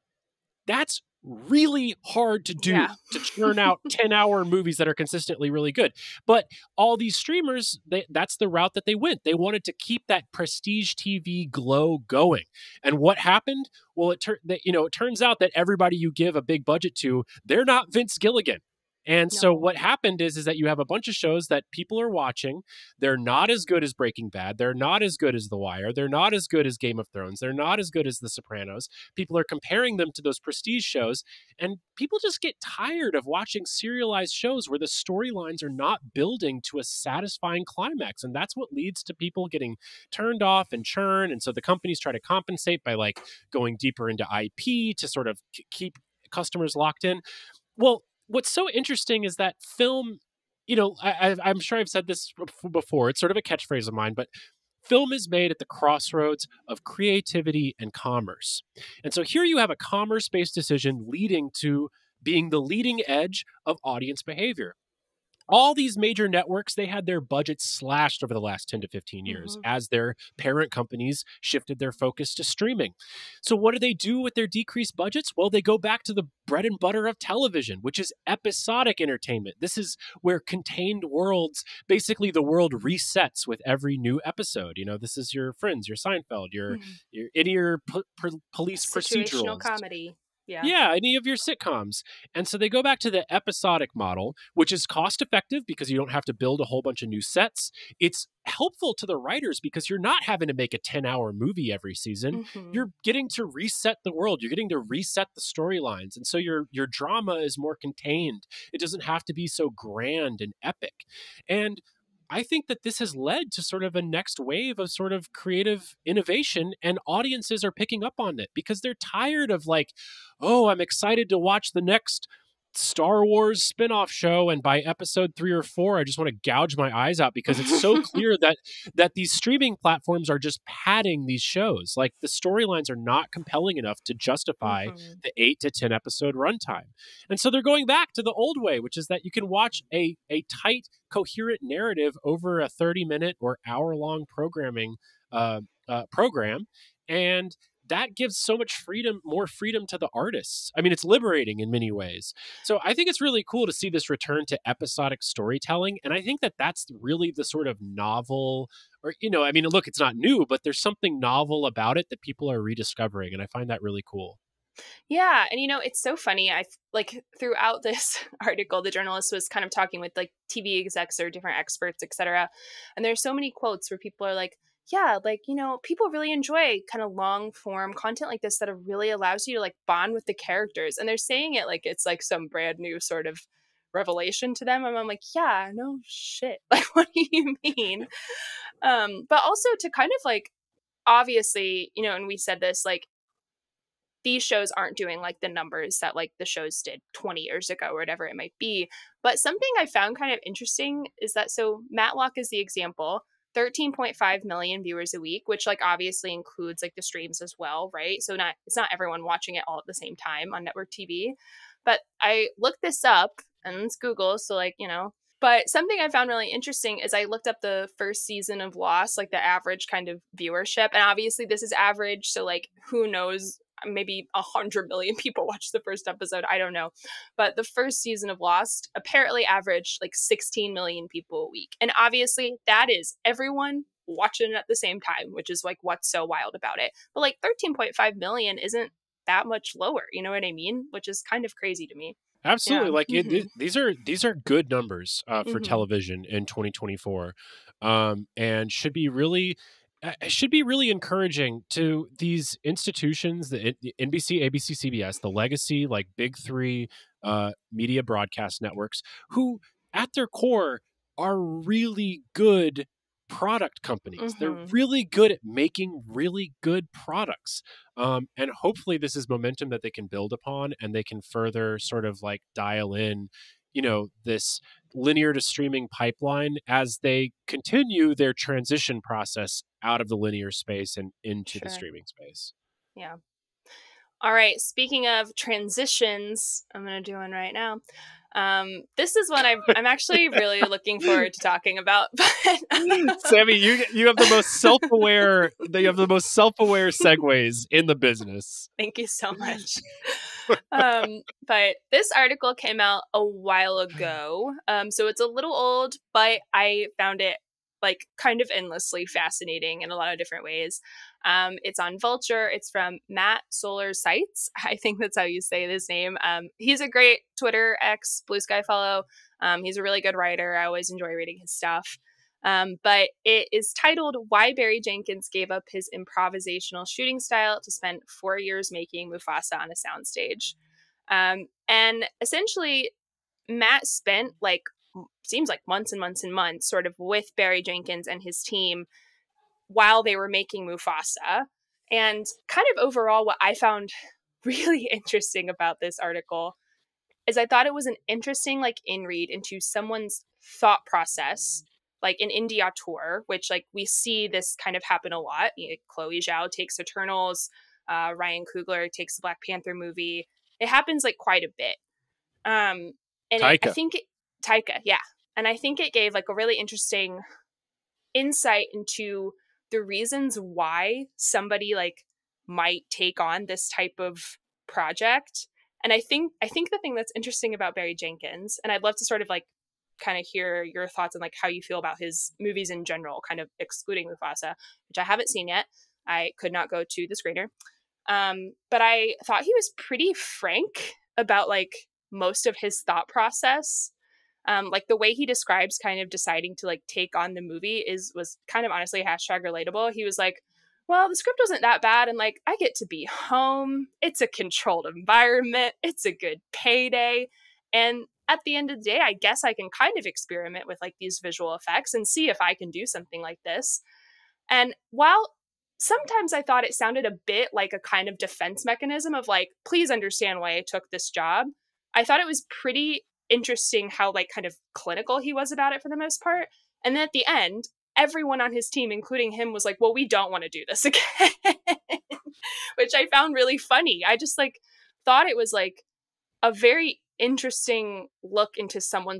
That's really hard to do, to churn out 10-hour movies that are consistently really good. But all these streamers, that's the route that they went. They wanted to keep that prestige TV glow going. And what happened? Well, it turns out that everybody you give a big budget to, they're not Vince Gilligan. And so what happened is that you have a bunch of shows that people are watching. They're not as good as Breaking Bad. They're not as good as The Wire. They're not as good as Game of Thrones. They're not as good as The Sopranos. People are comparing them to those prestige shows. And people just get tired of watching serialized shows where the storylines are not building to a satisfying climax. And that's what leads to people getting turned off and churn. And so the companies try to compensate by like going deeper into IP to sort of keep customers locked in. Well, what's so interesting is that film, I'm sure I've said this before, it's sort of a catchphrase of mine, but film is made at the crossroads of creativity and commerce. And so here you have a commerce-based decision leading to being the leading edge of audience behavior. All these major networks, they had their budgets slashed over the last 10 to 15 years as their parent companies shifted their focus to streaming. So what do they do with their decreased budgets? Well, they go back to the bread and butter of television, which is episodic entertainment. This is where contained worlds, basically the world resets with every new episode. You know, this is your Friends, your Seinfeld, your any of your police situational procedurals. Comedy. Yeah, any of your sitcoms. And so they go back to the episodic model, which is cost effective because you don't have to build a whole bunch of new sets. It's helpful to the writers because you're not having to make a 10-hour movie every season. You're getting to reset the world. You're getting to reset the storylines. And so your drama is more contained. It doesn't have to be so grand and epic. And I think that this has led to sort of a next wave of sort of creative innovation, and audiences are picking up on it because they're tired of like, oh, I'm excited to watch the next Star Wars spin-off show, and by episode 3 or 4 I just want to gouge my eyes out because it's so clear that these streaming platforms are just padding these shows. Like the storylines are not compelling enough to justify the 8 to 10 episode runtime. And so they're going back to the old way, which is that you can watch a tight, coherent narrative over a 30-minute or hour-long program, and that gives so much freedom, more freedom to the artists. I mean, it's liberating in many ways. So I think it's really cool to see this return to episodic storytelling. And I think that that's really the sort of novel, or, you know, I mean, look, it's not new, but there's something novel about it that people are rediscovering. And I find that really cool. Yeah. And, you know, it's so funny. I like throughout this article, the journalist was kind of talking with like TV execs or different experts, etc. And there's so many quotes where people are like, yeah, like, you know, people really enjoy kind of long form content like this that really allows you to like bond with the characters. And they're saying it like it's like some brand new sort of revelation to them. And I'm like, yeah, no shit. Like, what do you mean? But also to kind of like, obviously, you know, and we said this, like, these shows aren't doing like the numbers that like the shows did 20 years ago or whatever it might be. But something I found kind of interesting is that, so Matlock is the example, 13.5 million viewers a week, which like obviously includes like the streams as well, right? So it's not everyone watching it all at the same time on network TV. But I looked this up, and it's Google, so like, you know. But something I found really interesting is I looked up the first season of Lost, like the average kind of viewership. And obviously this is average, so like who knows, maybe 100 million people watched the first episode. I don't know. But the first season of Lost apparently averaged like 16 million people a week. And obviously that is everyone watching it at the same time, which is like what's so wild about it. But like 13.5 million isn't that much lower. You know what I mean? Which is kind of crazy to me. Absolutely. Yeah. Like these are good numbers for television in 2024, and should be really encouraging to these institutions, the NBC, ABC, CBS, the legacy, like big three media broadcast networks, who at their core are really good product companies. They're really good at making really good products. And hopefully this is momentum that they can build upon, and they can further sort of like dial in, you know, this linear to streaming pipeline as they continue their transition process out of the linear space and into the streaming space. Yeah. All right. Speaking of transitions, I'm going to do one right now. This is one I'm actually really looking forward to talking about. But Sammie, you have the most self-aware segues in the business. Thank you so much. But this article came out a while ago. So it's a little old, but I found it like kind of endlessly fascinating in a lot of different ways. It's on Vulture. It's from Matt Solar Sites. I think that's how you say his name. He's a great Twitter X Blue Sky follow. He's a really good writer. I always enjoy reading his stuff. But it is titled Why Barry Jenkins Gave Up His Improvisational Shooting Style to Spend 4 years Making Mufasa on a Soundstage. And essentially, Matt spent like, seems like months and months and months sort of with Barry Jenkins and his team while they were making Mufasa. And kind of overall, what I found really interesting about this article is I thought it was an interesting like in-read into someone's thought process like an indie auteur, which like we see this kind of happen a lot. Chloe Zhao takes Eternals, Ryan Coogler takes the Black Panther movie. It happens like quite a bit. And Taika. Taika, yeah. And I think it gave like a really interesting insight into the reasons why somebody like might take on this type of project. And I think the thing that's interesting about Barry Jenkins, and I'd love to sort of like kind of hear your thoughts on like how you feel about his movies in general, kind of excluding Mufasa, which I haven't seen yet. I could not go to the screener. But I thought he was pretty frank about like most of his thought process. Like the way he describes kind of deciding to like take on the movie was kind of honestly #relatable. He was like, well, the script wasn't that bad, and like I get to be home. It's a controlled environment. It's a good payday. And at the end of the day, I guess I can kind of experiment with like these visual effects and see if I can do something like this. And while sometimes I thought it sounded a bit like a kind of defense mechanism of like, please understand why I took this job, I thought it was pretty interesting how like kind of clinical he was about it for the most part. And then at the end, everyone on his team, including him, was like, well, we don't want to do this again, which I found really funny. I just like thought it was like a very interesting look into someone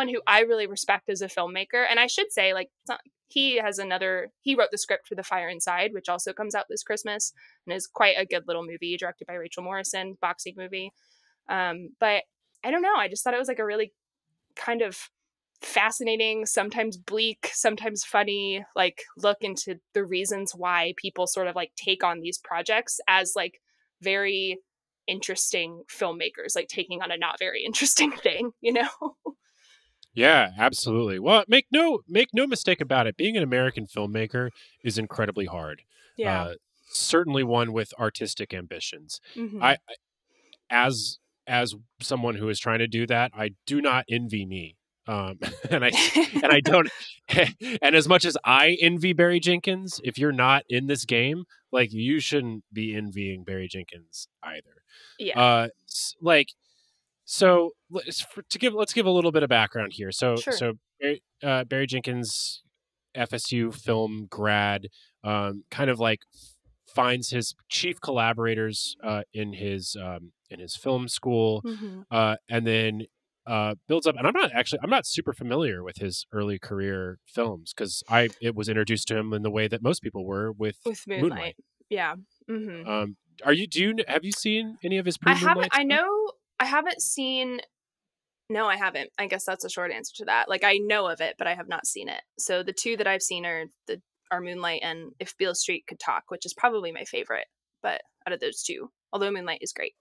who I really respect as a filmmaker. And I should say, like, he wrote the script for The Fire Inside, which also comes out this Christmas and is quite a good little movie directed by Rachel Morrison, boxing movie. But I don't know. I just thought it was like a really kind of fascinating, sometimes bleak, sometimes funny, like look into the reasons why people sort of like take on these projects as like very interesting filmmakers, like taking on a not very interesting thing, you know? Yeah, absolutely. Well, make no mistake about it. Being an American filmmaker is incredibly hard. Yeah. Certainly one with artistic ambitions. Mm-hmm. I as someone who is trying to do that, I do not envy me. And I don't. And as much as I envy Barry Jenkins, if you're not in this game, like you shouldn't be envying Barry Jenkins either. Yeah. So let's give a little bit of background here. So Sure. Barry Jenkins, FSU film grad, kind of like finds his chief collaborators in his film school, Mm-hmm. and then builds up. And I'm not super familiar with his early career films because it was introduced to him in the way that most people were with Moonlight. Yeah. Mm-hmm. Have you seen any of his pre-Moonlight stuff? I haven't seen. No, I haven't. I guess that's a short answer to that. Like I know of it, but I have not seen it. So the two that I've seen are Moonlight and If Beale Street Could Talk, which is probably my favorite. But out of those two, although Moonlight is great.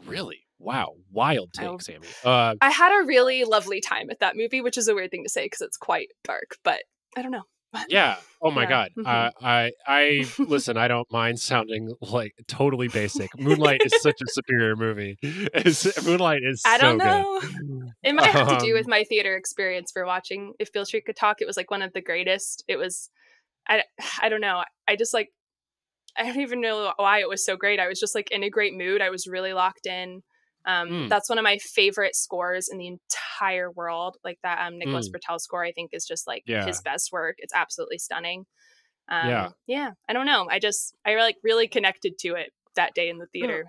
Really? Wow. Wild take, Sammie. I had a really lovely time at that movie, which is a weird thing to say because it's quite dark, but I don't know. Yeah. Oh my God. Mm-hmm. I listen, I don't mind sounding like totally basic. Moonlight is such a superior movie. Moonlight is I don't so know. good. It might have to do with my theater experience for watching If Beale Street Could Talk. It was like one of the greatest. It was, I don't know. I just like, I don't even know why it was so great. I was just like in a great mood. I was really locked in. That's one of my favorite scores in the entire world. Like that Nicholas Britell score, I think, is just like his best work. It's absolutely stunning. Yeah, I don't know. I like really connected to it that day in the theater.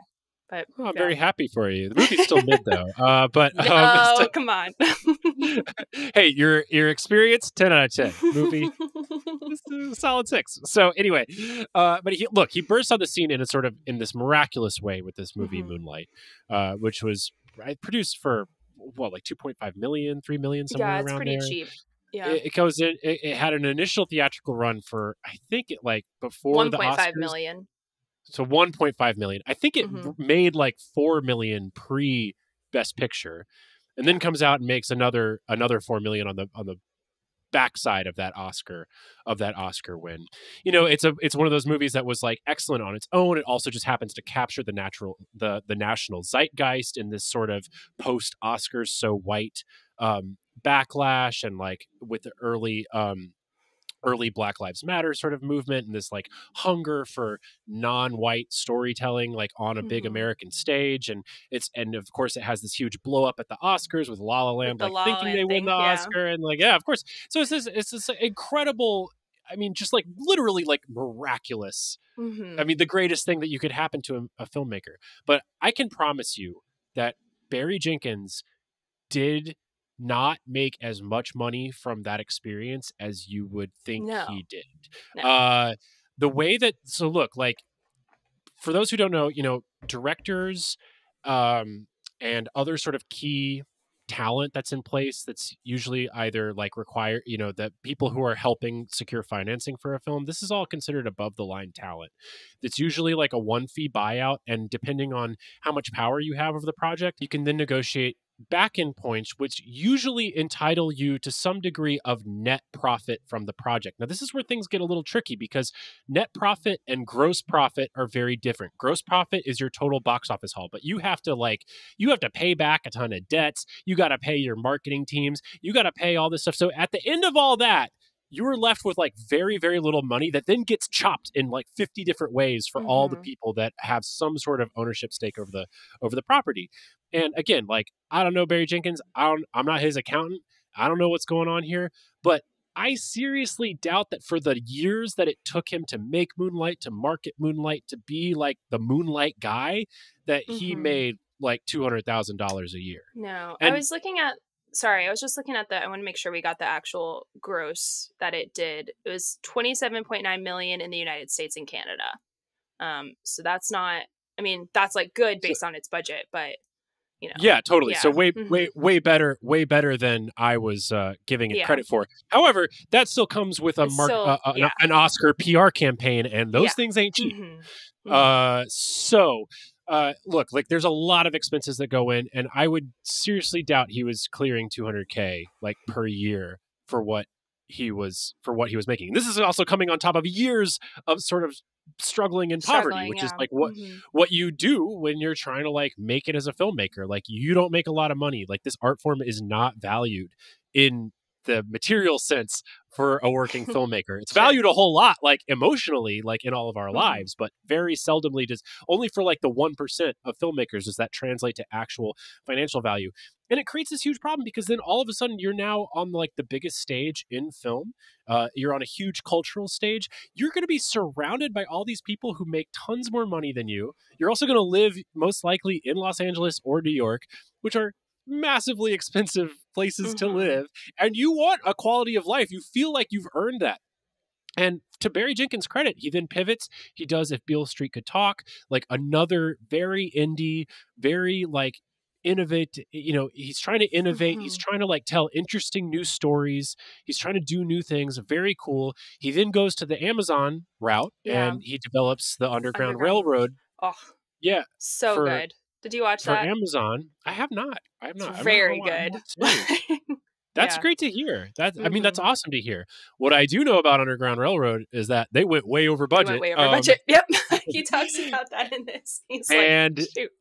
But I'm very happy for you. The movie's still mid though. But no, come on. Hey, your experience 10 out of 10. Movie solid 6. So anyway, but he bursts on the scene in this miraculous way with this movie Moonlight, which was produced for like 2.5 million, 3 million, somewhere around there. Yeah, it's pretty cheap. Yeah, it goes in. It had an initial theatrical run for I think it like before the Oscars. 1.5 million. So 1.5 million. I think it made like 4 million pre Best Picture, and then comes out and makes another 4 million on the backside of that Oscar win. You know, it's one of those movies that was like excellent on its own. It also just happens to capture the national zeitgeist in this sort of post Oscars so white backlash, and like with the early early Black Lives Matter sort of movement and this like hunger for non-white storytelling like on a big American stage. And of course it has this huge blow up at the Oscars with La La Land like La La thinking they Land win thing, the Oscar, and like, yeah, of course. So it's this incredible, I mean, just like literally like miraculous. I mean, the greatest thing that you could happen to a filmmaker. But I can promise you that Barry Jenkins did not make as much money from that experience as you would think he did. No. The way that, so look, like, for those who don't know, you know, directors and other sort of key talent that's in place that's usually either like require, you know, that people who are helping secure financing for a film, this is all considered above the line talent. It's usually like a one fee buyout, and depending on how much power you have over the project, you can then negotiate back-end points, which usually entitle you to some degree of net profit from the project. Now, this is where things get a little tricky because net profit and gross profit are very different. Gross profit is your total box office haul, but you have to pay back a ton of debts. You got to pay your marketing teams. You got to pay all this stuff. So at the end of all that, you are left with like very, very little money that then gets chopped in like 50 different ways for all the people that have some sort of ownership stake over the property. And again, like, I don't know Barry Jenkins. I'm not his accountant. I don't know what's going on here, but I seriously doubt that for the years that it took him to make Moonlight, to market Moonlight, to be like the Moonlight guy, that he made like $200,000 a year. No, and I was just looking at I want to make sure we got the actual gross that it did. It was 27.9 million in the United States and Canada. So that's not, I mean, that's like good based on its budget, but you know. Yeah, totally. Yeah. So way better than I was giving it credit for. However, that still comes with an Oscar PR campaign, and those things ain't cheap. Look, like, there's a lot of expenses that go in, and I would seriously doubt he was clearing $200K like per year for what he was making. And this is also coming on top of years of sort of struggling in poverty, which is like what you do when you're trying to like make it as a filmmaker. Like, you don't make a lot of money. Like, this art form is not valued in the material sense for a working filmmaker. It's valued a whole lot, like emotionally, like in all of our lives, but very seldomly does, only for like the 1% of filmmakers does that translate to actual financial value. And it creates this huge problem because then all of a sudden you're now on like the biggest stage in film. You're on a huge cultural stage. You're going to be surrounded by all these people who make tons more money than you. You're also going to live most likely in Los Angeles or New York, which are massively expensive places to live, and you want a quality of life. You feel like you've earned that. And to Barry Jenkins' credit, he then pivots. He does If Beale Street Could Talk, like another very indie, very like innovate. You know, he's trying to innovate. He's trying to like tell interesting new stories. He's trying to do new things. Very cool. He then goes to the Amazon route and he develops the Underground Railroad. Oh, yeah, so good. Did you watch that? For Amazon? I have not. It's very good. That's great to hear. I mean, that's awesome to hear. What I do know about Underground Railroad is that they went way over budget. Yep. He talks about that in this. He's like, shoot.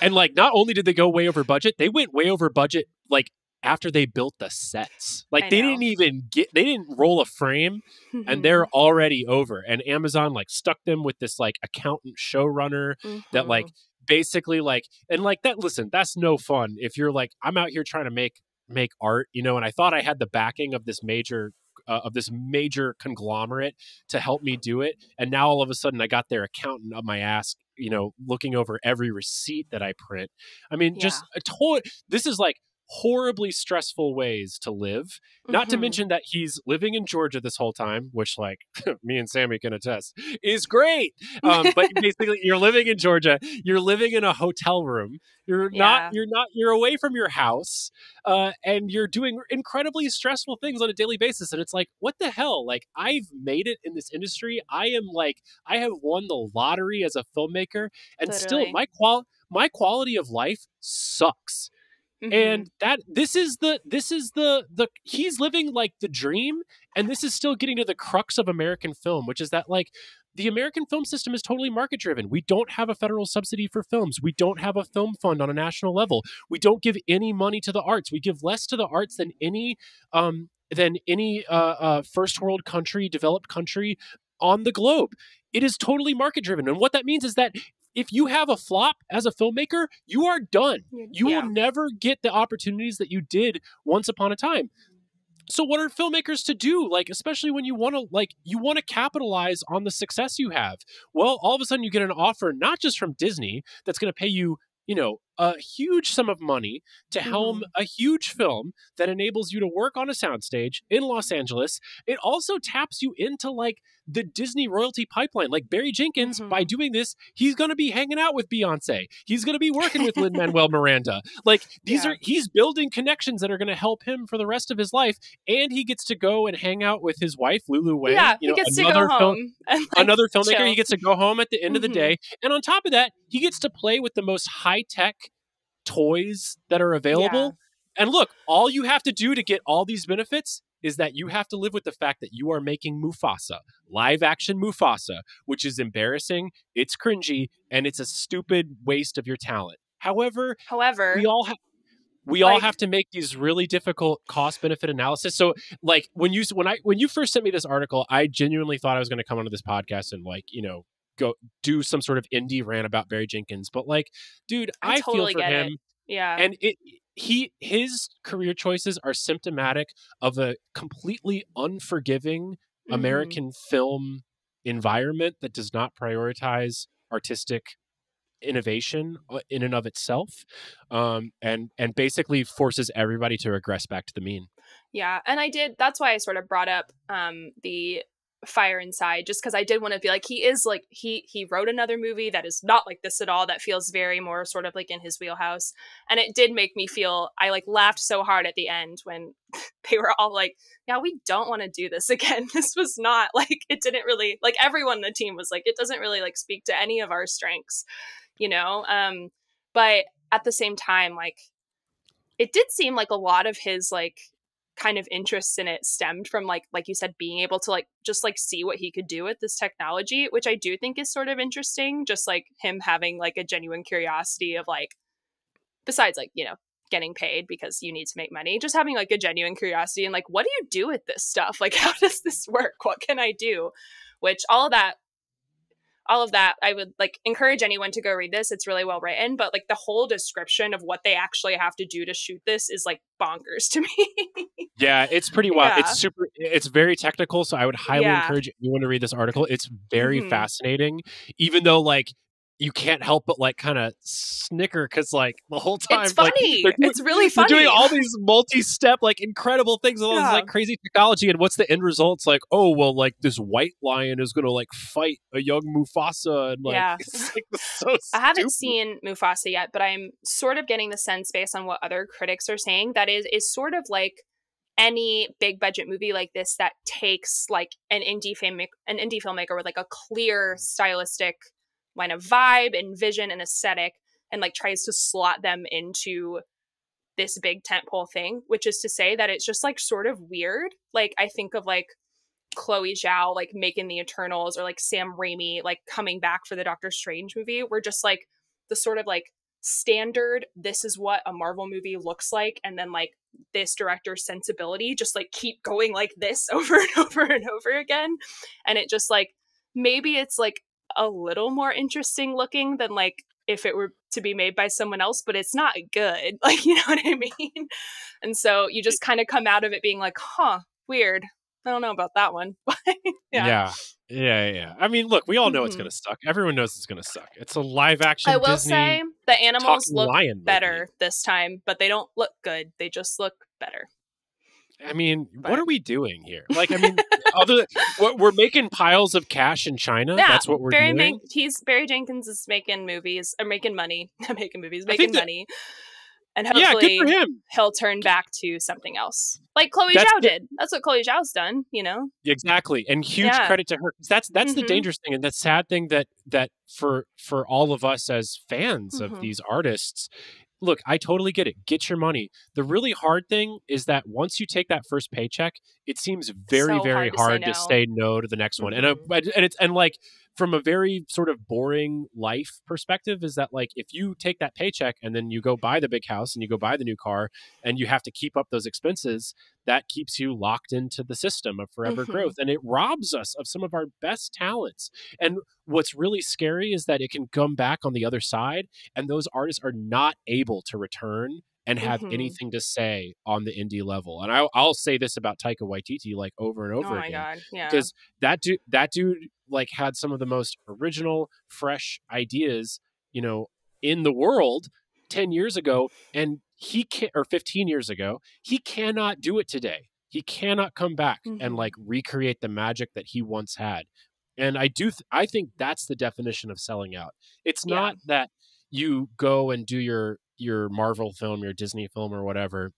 And like, not only did they go way over budget, they went way over budget, like, after they built the sets. Like, they didn't roll a frame and they're already over. And Amazon like stuck them with this like accountant showrunner that like basically like, and like that, listen, that's no fun if you're like, I'm out here trying to make art, you know, and I thought I had the backing of this major conglomerate to help me do it, and now all of a sudden I got their accountant up my ass, you know, looking over every receipt that I print. I mean, just this is like horribly stressful ways to live, not to mention that he's living in Georgia this whole time, which like me and Sammie can attest is great. But basically you're living in Georgia, you're living in a hotel room, you're away from your house, and you're doing incredibly stressful things on a daily basis. And it's like, what the hell? Like, I've made it in this industry. I have won the lottery as a filmmaker, and still my quality of life sucks. And that this is the he's living like the dream, and this is still getting to the crux of American film, which is that like the American film system is totally market driven. We don't have a federal subsidy for films. We don't have a film fund on a national level. We don't give any money to the arts. We give less to the arts than any than any first world country, developed country on the globe. It is totally market driven. And what that means is that if you have a flop as a filmmaker, you are done. You will never get the opportunities that you did once upon a time. So what are filmmakers to do? Like, especially when you want to capitalize on the success you have. Well, all of a sudden you get an offer, not just from Disney, that's going to pay you, a huge sum of money to helm a huge film that enables you to work on a soundstage in Los Angeles. It also taps you into like the Disney royalty pipeline. Like Barry Jenkins, by doing this, he's going to be hanging out with Beyonce. He's going to be working with Lin-Manuel Miranda. Like he's building connections that are going to help him for the rest of his life. And he gets to go and hang out with his wife, Lulu Wang. Yeah, he gets to go home. Another filmmaker. Chill. He gets to go home at the end of the day. And on top of that, he gets to play with the most high-tech toys that are available. Yeah. And look, all you have to do to get all these benefits is that you have to live with the fact that you are making Mufasa, live action Mufasa, which is embarrassing, it's cringy, and it's a stupid waste of your talent. However, we all have to make these really difficult cost benefit analysis. So like when you first sent me this article, I genuinely thought I was going to come onto this podcast and go do some sort of indie rant about Barry Jenkins. But like, dude, I totally feel for him. Yeah. And his career choices are symptomatic of a completely unforgiving American film environment that does not prioritize artistic innovation in and of itself, and basically forces everybody to regress back to the mean. Yeah, and that's why I sort of brought up the Fire Inside, just because I did want to be like, he is like, he wrote another movie that is not like this at all, that feels very more sort of like in his wheelhouse. And it did make me feel, I like laughed so hard at the end when they were all like, yeah, we don't want to do this again. This was not like, it didn't really, like everyone on the team was like, it doesn't really like speak to any of our strengths, but at the same time, like it did seem like a lot of his like kind of interests in it stemmed from like you said, being able to like just like see what he could do with this technology, which I do think is sort of interesting. Just like him having like a genuine curiosity of like, besides like, getting paid because you need to make money, just having like a genuine curiosity and like, what do you do with this stuff? Like, how does this work? What can I do? Which all of that, I would like encourage anyone to go read this. It's really well written, but like the whole description of what they actually have to do to shoot this is like bonkers to me. Yeah, it's pretty wild. Yeah. It's very technical. So I would highly encourage anyone to read this article. It's very fascinating, even though like you can't help but like kind of snicker because like the whole time it's funny. Like, it's really funny. They're doing all these multi-step like incredible things, all this like crazy technology, and what's the end result? It's like, oh well, like this white lion is gonna like fight a young Mufasa, and like it's like so I haven't seen Mufasa yet, but I'm sort of getting the sense based on what other critics are saying that is sort of like any big budget movie like this that takes like an indie filmmaker with like a clear stylistic kind of vibe and vision and aesthetic, and like tries to slot them into this big tentpole thing, which is to say that it's just like sort of weird. Like I think of like Chloe Zhao like making the Eternals, or like Sam Raimi like coming back for the Doctor Strange movie, where just like the sort of like standard, this is what a Marvel movie looks like, and then like this director's sensibility just like keep going like this over and over and over again. And it just like, maybe it's like a little more interesting looking than like if it were to be made by someone else, but it's not good. Like, you know what I mean? And so you just kind of come out of it being like, weird. I don't know about that one. Yeah. I mean, look, we all know it's going to suck. Everyone knows it's going to suck. It's a live action I will Disney say the animals look better movie this time, but they don't look good. They just look better. I mean, what are we doing here? Like, I mean, we're making piles of cash in China. Yeah, that's what we're doing. Barry Jenkins is making movies, or making money. Not making movies, making money. And hopefully good for him. He'll turn back to something else. Like Chloe Zhao did. That's what Chloe Zhao's done, Exactly. And huge credit to her. That's the dangerous thing, and the sad thing that for all of us as fans of these artists. Look, I totally get it. Get your money. The really hard thing is that once you take that first paycheck, it seems very, So very hard to say hard to no. say no to the next one. And like from a very sort of boring life perspective is that like if you take that paycheck and then you go buy the big house and you go buy the new car and you have to keep up those expenses, that keeps you locked into the system of forever growth, and it robs us of some of our best talents. And what's really scary is that it can come back on the other side, and those artists are not able to return and have anything to say on the indie level. And I'll say this about Taika Waititi like over and Oh over my again, God. Yeah. because that dude like had some of the most original, fresh ideas, you know, in the world 10 years ago, and he can or 15 years ago, he cannot do it today. He cannot come back and like recreate the magic that he once had. And I think that's the definition of selling out. It's not that you go and do your Marvel film, your Disney film or whatever,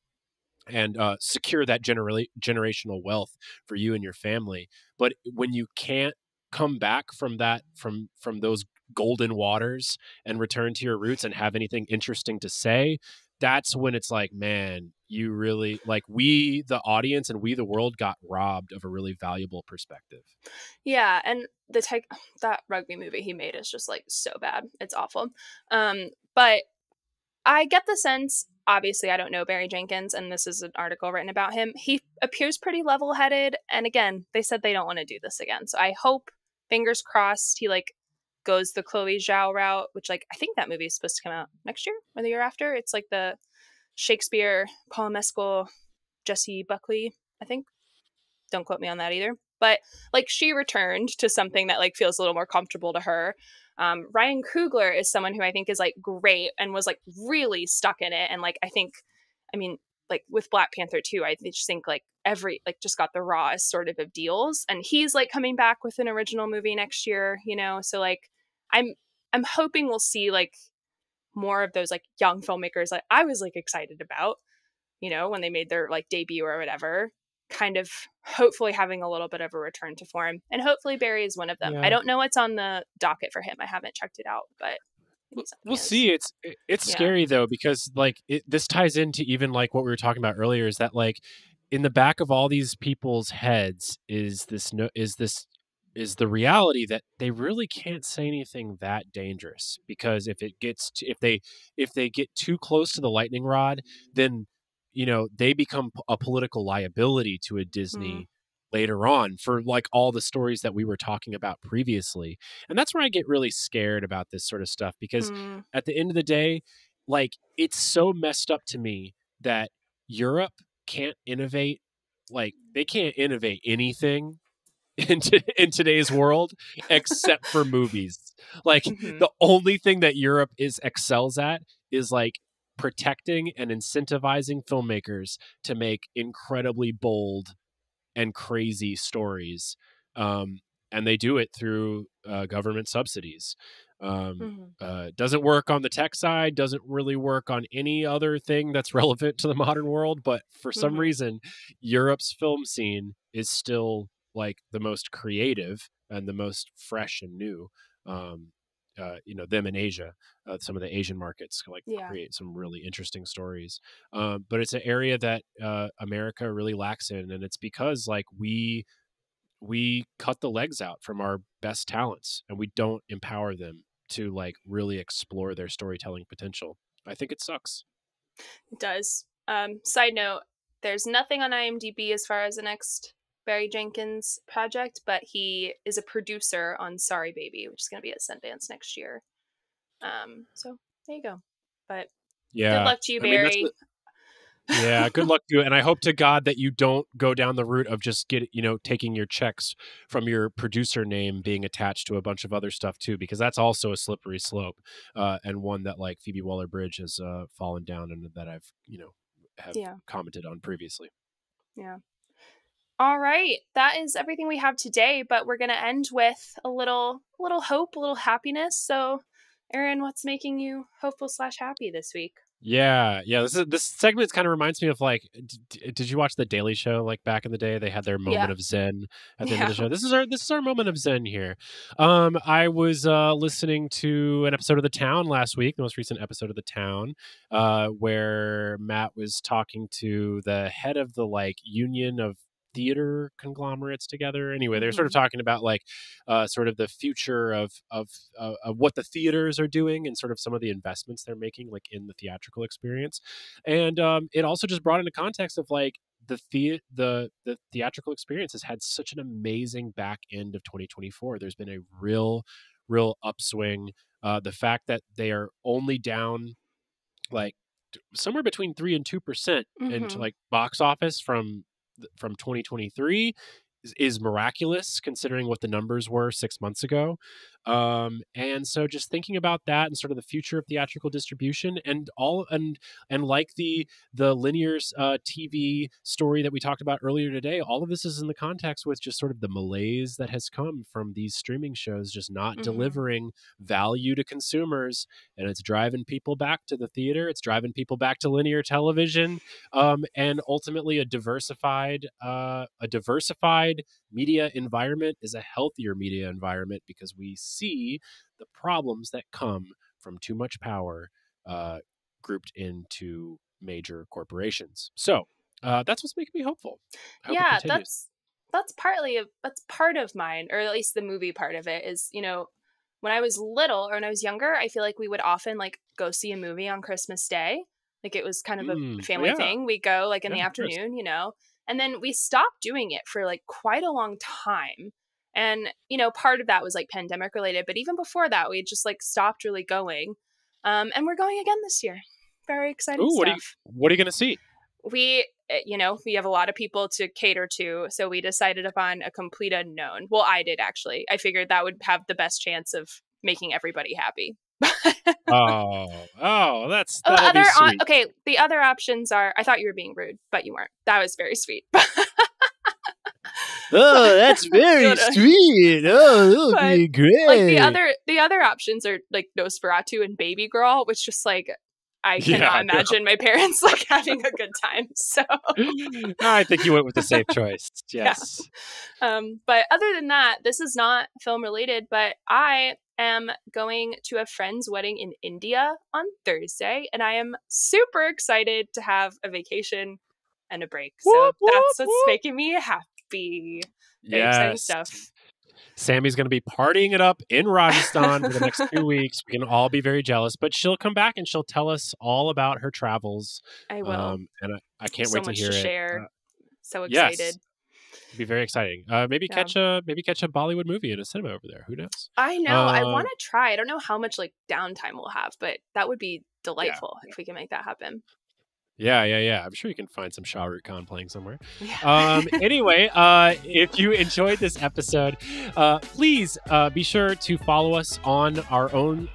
and secure that generational wealth for you and your family. But when you can't come back from that, from those golden waters and return to your roots and have anything interesting to say, that's when it's like, man, you really like we, the audience, and we, the world, got robbed of a really valuable perspective. Yeah, and that rugby movie he made is just like so bad. It's awful. But I get the sense, obviously I don't know Barry Jenkins, and this is an article written about him. He appears pretty level-headed, and again, they said they don't want to do this again. So I hope, fingers crossed, he like goes the Chloe Zhao route, which like I think that movie is supposed to come out next year or the year after. It's like the Shakespeare, Paul Mescal, Jessie Buckley, I think. Don't quote me on that either. But like she returned to something that like feels a little more comfortable to her. Ryan Coogler is someone who I think is like great and was like really stuck in it. And like, I mean, like with Black Panther 2, I just think like just got the rawest sort of deals. And he's like coming back with an original movie next year, you know? So like, I'm hoping we'll see like more of those like young filmmakers like I was like excited about, you know, when they made their like debut or whatever, kind of hopefully having a little bit of a return to form. And hopefully Barry is one of them. I don't know what's on the docket for him. I haven't checked it out, but we'll see. It's scary though, because like this ties into even like what we were talking about earlier, is that like in the back of all these people's heads is the reality that they really can't say anything that dangerous, because if they get too close to the lightning rod, then you know they become a political liability to a Disney later on for like all the stories that we were talking about previously. And that's where I get really scared about this sort of stuff, because at the end of the day, like it's so messed up to me that Europe can't innovate. Like they can't innovate anything in today's world except for movies. Like the only thing that Europe excels at is like protecting and incentivizing filmmakers to make incredibly bold and crazy stories, and they do it through government subsidies. Doesn't work on the tech side, doesn't really work on any other thing that's relevant to the modern world, but for some reason Europe's film scene is still like the most creative and the most fresh and new. You know, them in Asia, some of the Asian markets like create some really interesting stories. But it's an area that America really lacks in, and it's because like we cut the legs out from our best talents and we don't empower them to like really explore their storytelling potential. I think it sucks. It does. Side note, there's nothing on IMDb as far as the next Barry Jenkins project, but he is a producer on Sorry Baby, which is going to be at Sundance next year. So there you go. But good luck to you, Barry. Yeah, good luck to you. And I hope to God that you don't go down the route of just taking your checks from your producer name being attached to a bunch of other stuff too, because that's also a slippery slope, and one that like Phoebe Waller-Bridge has fallen down and that I've commented on previously. Yeah. All right, that is everything we have today, but we're going to end with a little hope, a little happiness. So, Aaron, what's making you hopeful/happy this week? Yeah. This segment kind of reminds me of like, did you watch The Daily Show? Like back in the day, they had their moment of zen at the end of the show. This is our moment of zen here. I was listening to an episode of The Town last week, the most recent episode of The Town, where Matt was talking to the head of the like union of theater conglomerates together. Anyway, they're sort of talking about like sort of the future of what the theaters are doing and sort of some of the investments they're making like in the theatrical experience. And it also just brought into context of like the theatrical experience has had such an amazing back end of 2024. There's been a real upswing. The fact that they are only down like somewhere between 3 and 2% into like box office from 2023 is miraculous considering what the numbers were 6 months ago. And so just thinking about that and sort of the future of theatrical distribution and like the linear TV story that we talked about earlier today, all of this is in the context with just sort of the malaise that has come from these streaming shows just not delivering value to consumers, and it's driving people back to the theater, it's driving people back to linear television, and ultimately a diversified media environment is a healthier media environment because we see the problems that come from too much power grouped into major corporations. So that's what's making me hopeful. Yeah, that's part of mine, or at least the movie part of it is, you know, when I was little or when I was younger, I feel like we would often like go see a movie on Christmas Day. Like it was kind of a family thing. We go like in the afternoon, you know. And then we stopped doing it for like quite a long time. And, you know, part of that was like pandemic related. But even before that, we just like stopped really going. And we're going again this year. Very exciting stuff. What are you going to see? We have a lot of people to cater to. So we decided upon a complete unknown. Well, I did actually. I figured that would have the best chance of making everybody happy. that'll be sweet. Okay, the other options are, I thought you were being rude, but you weren't. That was very sweet. Oh, that's very sweet. Oh, that'll be great. Like the other options are like Nosferatu and Baby Girl, which just like I cannot imagine my parents like having a good time. So I think you went with the safe choice. Yes. Yeah. But other than that, this is not film related, but I am going to a friend's wedding in India on Thursday, and I am super excited to have a vacation and a break. So that's what's making me happy. Very exciting stuff. Sammie's going to be partying it up in Rajasthan for the next 2 weeks. We can all be very jealous, but she'll come back and she'll tell us all about her travels. I will. And I can't wait to hear it. Share. So excited. Yes. It'd be very exciting. Maybe catch a Bollywood movie in a cinema over there. Who knows? I know. I want to try. I don't know how much like downtime we'll have, but that would be delightful if we can make that happen. Yeah. I'm sure you can find some Shah Rukh Khan playing somewhere. Yeah. Anyway, if you enjoyed this episode, please be sure to follow us on our own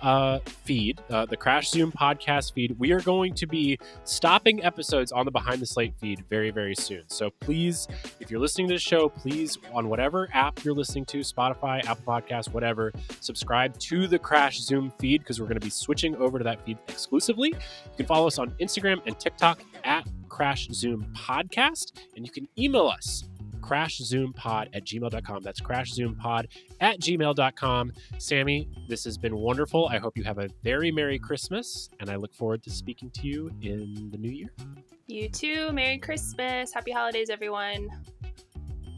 feed, the Crash Zoom podcast feed. We are going to be stopping episodes on the Behind the Slate feed very, very soon. So please, if you're listening to the show, please, on whatever app you're listening to, Spotify, Apple Podcasts, whatever, subscribe to the Crash Zoom feed because we're going to be switching over to that feed exclusively. You can follow us on Instagram and TikTok at Crash Zoom Podcast, and you can email us crashzoompod@gmail.com. That's crashzoompod@gmail.com. Sammie, this has been wonderful. I hope you have a very Merry Christmas, and I look forward to speaking to you in the new year. You too. Merry Christmas. Happy holidays, everyone.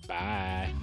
Bye.